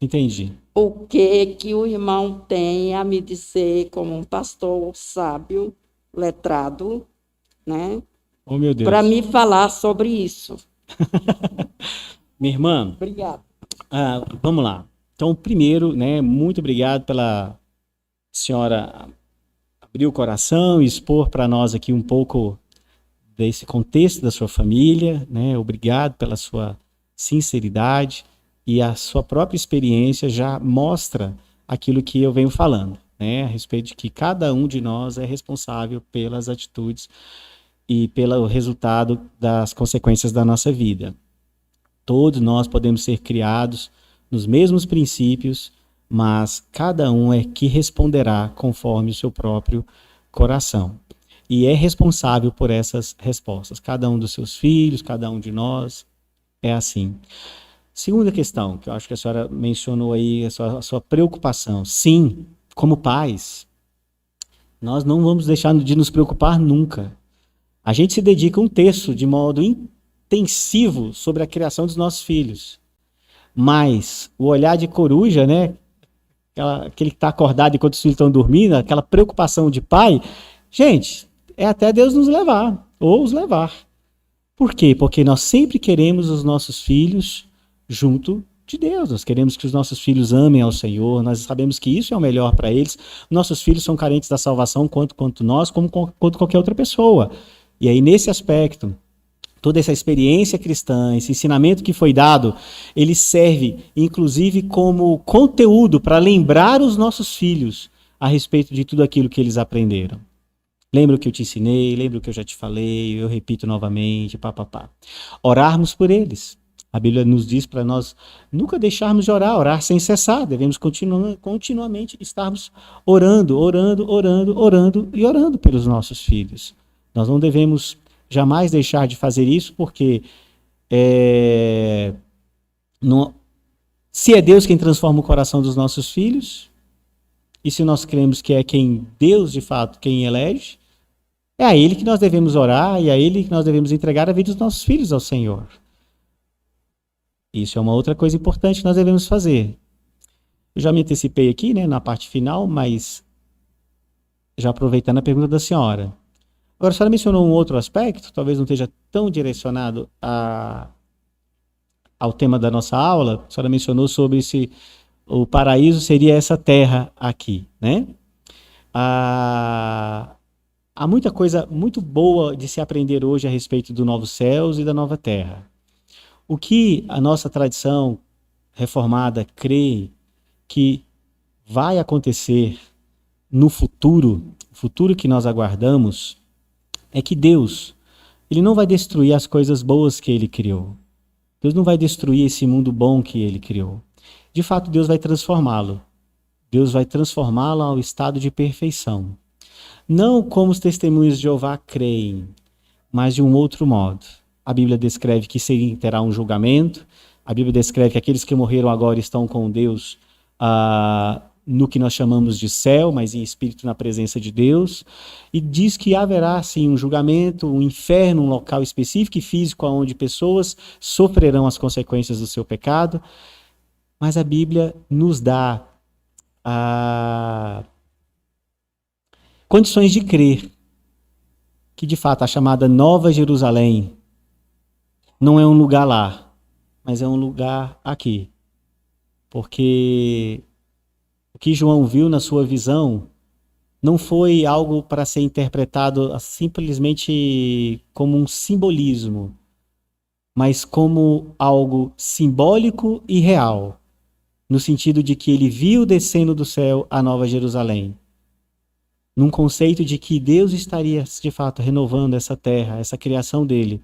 Entendi. O que o irmão tem a me dizer como um pastor sábio, letrado, né? Oh, meu Deus. Para me falar sobre isso. Minha irmã. Obrigada. Vamos lá. Então, primeiro, né, muito obrigado pela senhora abrir o coração e expor para nós aqui um pouco desse contexto da sua família, né? Obrigado pela sua sinceridade e a sua própria experiência já mostra aquilo que eu venho falando, né? A respeito de que cada um de nós é responsável pelas atitudes e pelo resultado das consequências da nossa vida. Todos nós podemos ser criados nos mesmos princípios, mas cada um é que responderá conforme o seu próprio coração. E é responsável por essas respostas. Cada um dos seus filhos, cada um de nós, é assim. Segunda questão, que eu acho que a senhora mencionou aí, a sua preocupação. Sim, como pais, nós não vamos deixar de nos preocupar nunca. A gente se dedica um terço de modo intensivo sobre a criação dos nossos filhos. Mas o olhar de coruja, né? Aquele que está acordado enquanto os filhos estão dormindo, aquela preocupação de pai, gente, é até Deus nos levar, ou os levar. Por quê? Porque nós sempre queremos os nossos filhos junto de Deus. Nós queremos que os nossos filhos amem ao Senhor, nós sabemos que isso é o melhor para eles. Nossos filhos são carentes da salvação quanto nós, como quanto qualquer outra pessoa. E aí, nesse aspecto, Toda essa experiência cristã, esse ensinamento que foi dado, ele serve, inclusive, como conteúdo para lembrar os nossos filhos a respeito de tudo aquilo que eles aprenderam. Lembra o que eu te ensinei, lembra o que eu já te falei, eu repito novamente, papapá. Orarmos por eles. A Bíblia nos diz para nós nunca deixarmos de orar, orar sem cessar. Devemos continuamente estarmos orando e orando pelos nossos filhos. Nós não devemos jamais deixar de fazer isso, porque se é Deus quem transforma o coração dos nossos filhos, e se nós cremos que é quem Deus, de fato, quem elege, é a Ele que nós devemos orar e é a Ele que nós devemos entregar a vida dos nossos filhos ao Senhor. Isso é uma outra coisa importante que nós devemos fazer. Eu já me antecipei aqui, né, na parte final, mas já aproveitando a pergunta da senhora. Agora, a senhora mencionou um outro aspecto, talvez não esteja tão direcionado ao tema da nossa aula. A senhora mencionou sobre se o paraíso seria essa terra aqui, né? Há muita coisa muito boa de se aprender hoje a respeito do novos céus e da nova terra. O que a nossa tradição reformada crê que vai acontecer no futuro, o futuro que nós aguardamos, é que Deus, Ele não vai destruir as coisas boas que Ele criou. Deus não vai destruir esse mundo bom que Ele criou. De fato, Deus vai transformá-lo. Deus vai transformá-lo ao estado de perfeição. Não como os testemunhos de Jeová creem, mas de um outro modo. A Bíblia descreve que terá um julgamento. A Bíblia descreve que aqueles que morreram agora estão com Deus no que nós chamamos de céu, mas em espírito na presença de Deus. E diz que haverá, sim, um julgamento, um inferno, um local específico e físico onde pessoas sofrerão as consequências do seu pecado. Mas a Bíblia nos dá condições de crer que, de fato, a chamada Nova Jerusalém não é um lugar lá, mas é um lugar aqui. Porque o que João viu na sua visão não foi algo para ser interpretado simplesmente como um simbolismo, mas como algo simbólico e real, no sentido de que ele viu descendo do céu a Nova Jerusalém, num conceito de que Deus estaria, de fato, renovando essa terra, essa criação dele,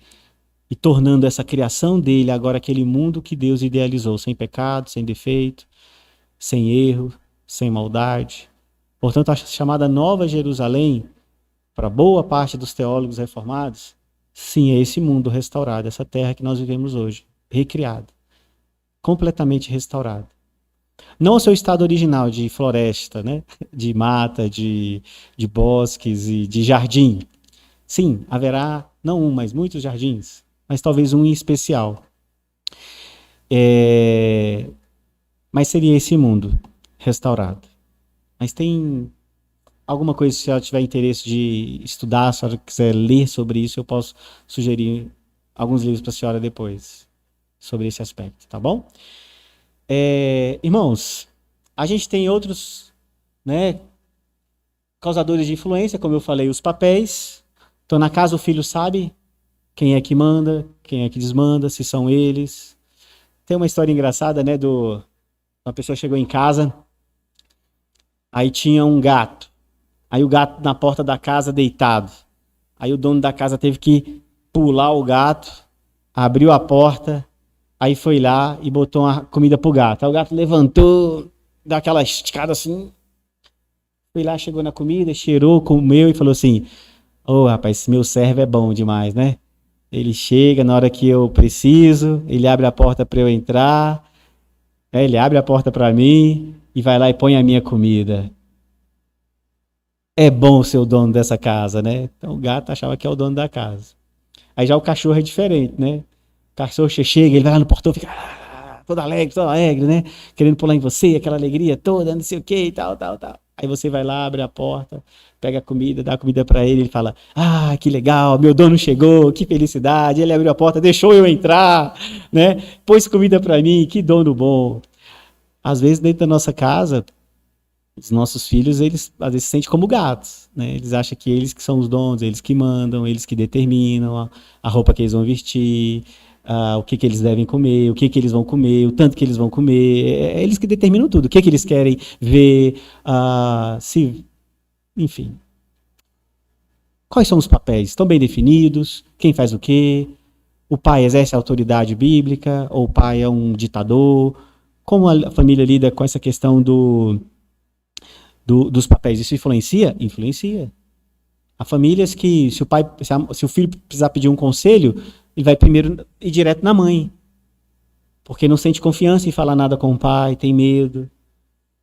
e tornando essa criação dele agora aquele mundo que Deus idealizou, sem pecado, sem defeito, sem erro, sem maldade. Portanto, a chamada Nova Jerusalém, para boa parte dos teólogos reformados, sim, é esse mundo restaurado, essa terra que nós vivemos hoje, recriada, completamente restaurada. Não ao seu estado original de floresta, né? De mata, de bosques e de jardim. Sim, haverá não um, mas muitos jardins, mas talvez um em especial. Mas seria esse mundo restaurado. Mas tem alguma coisa, se ela tiver interesse de estudar, se ela quiser ler sobre isso, eu posso sugerir alguns livros para a senhora depois sobre esse aspecto, tá bom? Irmãos, a gente tem outros, né, causadores de influência, como eu falei, os papéis. Então, na casa, o filho sabe quem é que manda, quem é que desmanda, se são eles. Tem uma história engraçada, né, uma pessoa chegou em casa, aí tinha um gato. Aí o gato na porta da casa deitado. Aí o dono da casa teve que pular o gato, abriu a porta, aí foi lá e botou uma comida pro gato. Aí o gato levantou, deu aquela esticada assim, foi lá, chegou na comida, cheirou, comeu e falou assim: "Ô, rapaz, esse meu servo é bom demais, né? Ele chega na hora que eu preciso, ele abre a porta para eu entrar, ele abre a porta para mim e vai lá e põe a minha comida. É bom ser o dono dessa casa, né?" Então o gato achava que é o dono da casa. Aí já o cachorro é diferente, né? O cachorro chega, ele vai lá no portão, fica todo alegre, né? Querendo pular em você, aquela alegria toda, não sei o que e tal. Aí você vai lá, abre a porta, pega a comida, dá a comida para ele fala: "Ah, que legal, meu dono chegou, que felicidade, ele abriu a porta, deixou eu entrar, né? Pôs comida para mim, que dono bom." Às vezes dentro da nossa casa, Os nossos filhos, eles às vezes se sentem como gatos, né? Eles acham que eles que são os donos, eles que mandam, eles que determinam a roupa que eles vão vestir, o que que eles devem comer, o que que eles vão comer, o tanto que eles vão comer. É eles que determinam tudo. O que que eles querem ver, enfim. Quais são os papéis? Estão bem definidos? Quem faz o quê? O pai exerce a autoridade bíblica? Ou o pai é um ditador? Como a família lida com essa questão dos papéis? Isso influencia? Influencia. Há famílias que, se o filho precisar pedir um conselho, ele vai primeiro ir direto na mãe. Porque não sente confiança em falar nada com o pai, tem medo.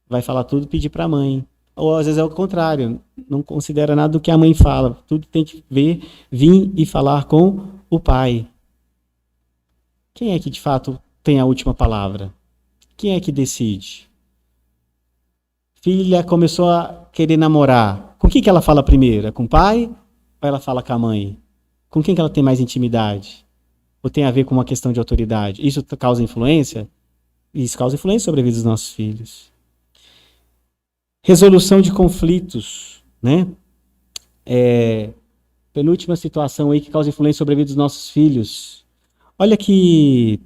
Vai falar tudo e pedir para a mãe. Ou às vezes é o contrário, não considera nada do que a mãe fala. Tudo tem que vir e falar com o pai. Quem é que de fato tem a última palavra? Quem é que decide? Filha começou a querer namorar. Com quem que ela fala primeiro? É com o pai ou ela fala com a mãe? Com quem que ela tem mais intimidade? Ou tem a ver com uma questão de autoridade? Isso causa influência? Isso causa influência sobre a vida dos nossos filhos. Resolução de conflitos, né? Penúltima situação aí que causa influência sobre a vida dos nossos filhos. Olha que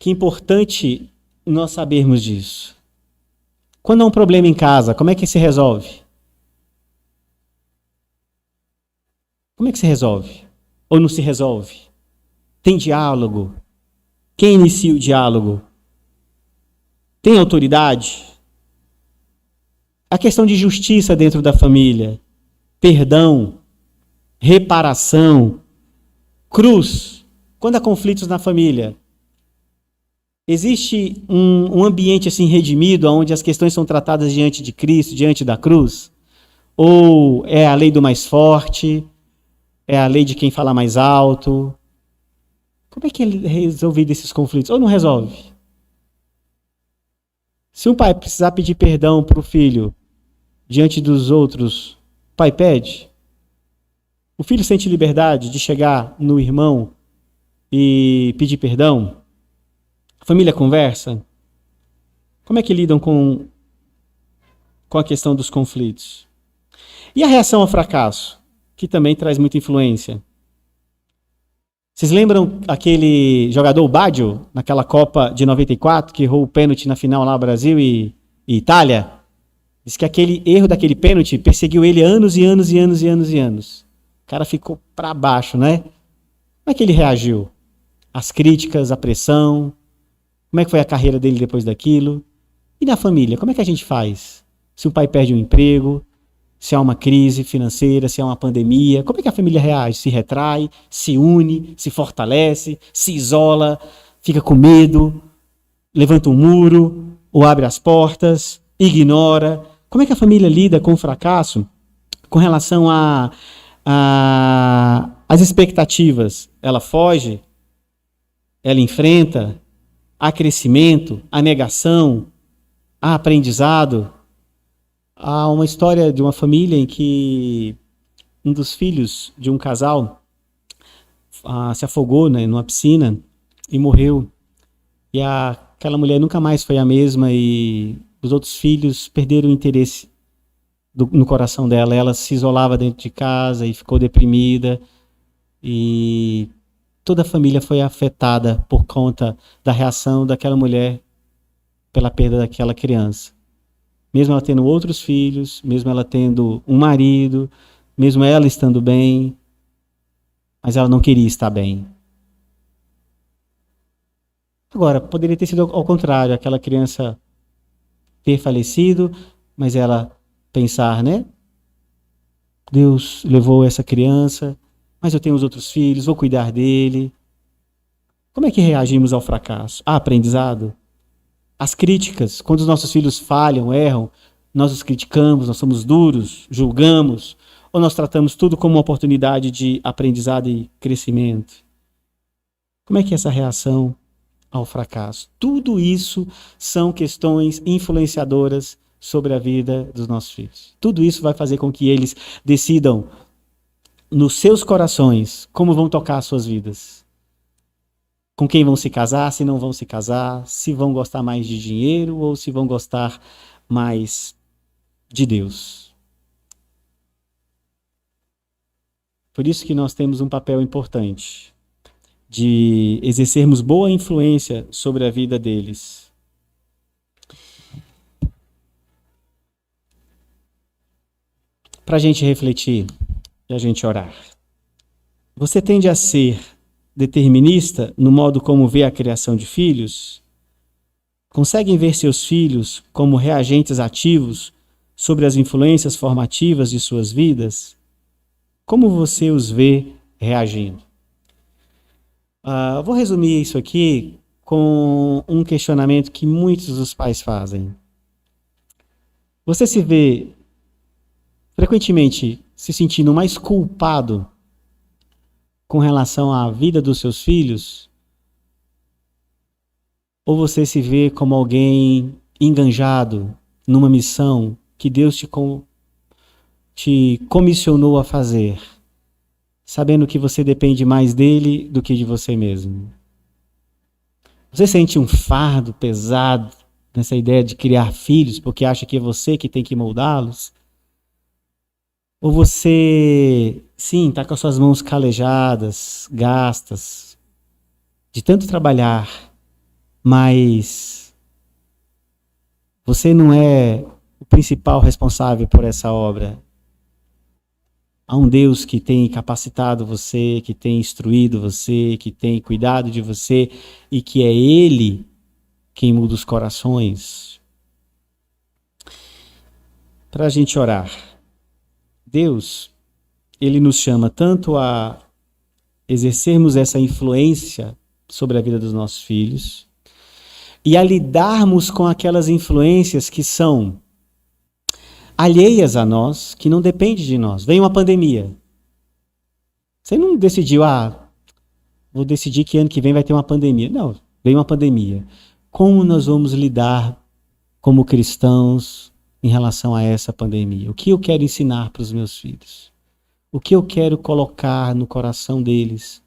importante nós sabermos disso. Quando há um problema em casa, como é que se resolve? Como é que se resolve? Ou não se resolve? Tem diálogo? Quem inicia o diálogo? Tem autoridade? A questão de justiça dentro da família, perdão, reparação, cruz. Quando há conflitos na família, existe um ambiente assim redimido, onde as questões são tratadas diante de Cristo, diante da cruz? Ou é a lei do mais forte? É a lei de quem fala mais alto? Como é que é resolvido esses conflitos? Ou não resolve? Se um pai precisar pedir perdão para o filho diante dos outros, o pai pede? O filho sente liberdade de chegar no irmão e pedir perdão? A família conversa? Como é que lidam com a questão dos conflitos? E a reação ao fracasso, que também traz muita influência? Vocês lembram aquele jogador, o Baggio, naquela Copa de 94, que errou o pênalti na final lá, Brasil e Itália? Diz que aquele erro daquele pênalti perseguiu ele anos e anos e anos e anos e anos. O cara ficou para baixo, né? Como é que ele reagiu? As críticas, a pressão? Como é que foi a carreira dele depois daquilo? E na família, como é que a gente faz? Se o pai perde um emprego, se há uma crise financeira, se há uma pandemia, como é que a família reage? Se retrai, se une, se fortalece, se isola, fica com medo, levanta um muro, ou abre as portas, ignora. Como é que a família lida com o fracasso com relação às expectativas? Ela foge? Ela enfrenta? Há crescimento? Há negação? Há aprendizado? Há uma história de uma família em que um dos filhos de um casal se afogou, né, numa piscina e morreu. E aquela mulher nunca mais foi a mesma e os outros filhos perderam o interesse no coração dela. Ela se isolava dentro de casa e ficou deprimida. E toda a família foi afetada por conta da reação daquela mulher pela perda daquela criança. Mesmo ela tendo outros filhos, mesmo ela tendo um marido, mesmo ela estando bem, mas ela não queria estar bem. Agora, poderia ter sido ao contrário, aquela criança ter falecido, mas ela pensar, né? Deus levou essa criança, mas eu tenho os outros filhos, vou cuidar dele. Como é que reagimos ao fracasso? Há aprendizado? As críticas, quando os nossos filhos falham, erram, nós os criticamos, nós somos duros, julgamos, ou nós tratamos tudo como uma oportunidade de aprendizado e crescimento? Como é que é essa reação ao fracasso? Tudo isso são questões influenciadoras sobre a vida dos nossos filhos. Tudo isso vai fazer com que eles decidam nos seus corações como vão tocar as suas vidas. com quem vão se casar, se não vão se casar, se vão gostar mais de dinheiro ou se vão gostar mais de Deus. Por isso que nós temos um papel importante de exercermos boa influência sobre a vida deles. Para a gente refletir e a gente orar. Você tende a ser determinista no modo como vê a criação de filhos? Conseguem ver seus filhos como reagentes ativos sobre as influências formativas de suas vidas? Como você os vê reagindo? Vou resumir isso aqui com um questionamento que muitos dos pais fazem. Você se vê frequentemente se sentindo mais culpado com relação à vida dos seus filhos? Ou você se vê como alguém enganjado numa missão que Deus te comissionou a fazer, sabendo que você depende mais dele do que de você mesmo? Você sente um fardo pesado nessa ideia de criar filhos porque acha que é você que tem que moldá-los? Ou você, sim, está com as suas mãos calejadas, gastas, de tanto trabalhar, mas você não é o principal responsável por essa obra? Há um Deus que tem capacitado você, que tem instruído você, que tem cuidado de você e que é Ele quem muda os corações. Para a gente orar. Deus, Ele nos chama tanto a exercermos essa influência sobre a vida dos nossos filhos e a lidarmos com aquelas influências que são alheias a nós, que não dependem de nós. Vem uma pandemia. Você não decidiu, vou decidir que ano que vem vai ter uma pandemia. Não, vem uma pandemia. Como nós vamos lidar como cristãos em relação a essa pandemia? O que eu quero ensinar para os meus filhos? O que eu quero colocar no coração deles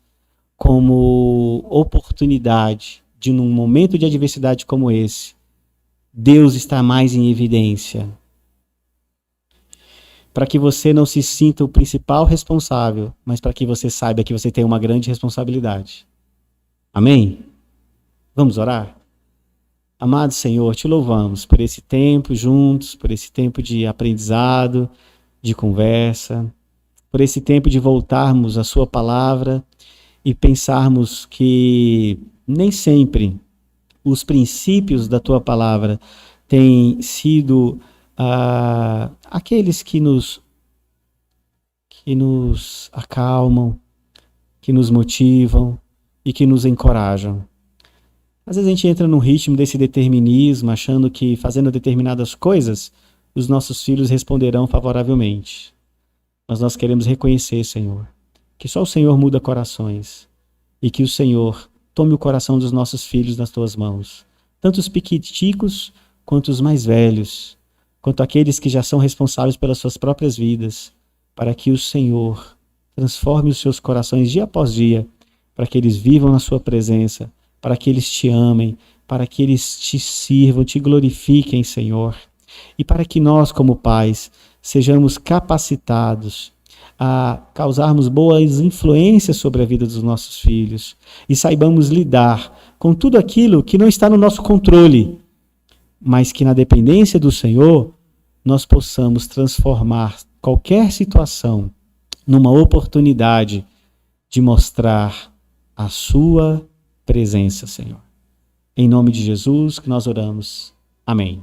como oportunidade de, num momento de adversidade como esse, Deus está mais em evidência? Para que você não se sinta o principal responsável, mas para que você saiba que você tem uma grande responsabilidade. Amém? Vamos orar? Amado Senhor, te louvamos por esse tempo juntos, por esse tempo de aprendizado, de conversa, por esse tempo de voltarmos à sua palavra e pensarmos que nem sempre os princípios da tua palavra têm sido aqueles que nos acalmam, que nos motivam e que nos encorajam. Às vezes a gente entra num ritmo desse determinismo, achando que fazendo determinadas coisas, os nossos filhos responderão favoravelmente. Mas nós queremos reconhecer, Senhor, que só o Senhor muda corações e que o Senhor tome o coração dos nossos filhos nas tuas mãos, tanto os piquiticos quanto os mais velhos, quanto aqueles que já são responsáveis pelas suas próprias vidas, para que o Senhor transforme os seus corações dia após dia, para que eles vivam na sua presença, para que eles te amem, para que eles te sirvam, te glorifiquem, Senhor. E para que nós, como pais, sejamos capacitados a causarmos boas influências sobre a vida dos nossos filhos e saibamos lidar com tudo aquilo que não está no nosso controle, mas que na dependência do Senhor nós possamos transformar qualquer situação numa oportunidade de mostrar a sua presença, Senhor. Em nome de Jesus que nós oramos. Amém.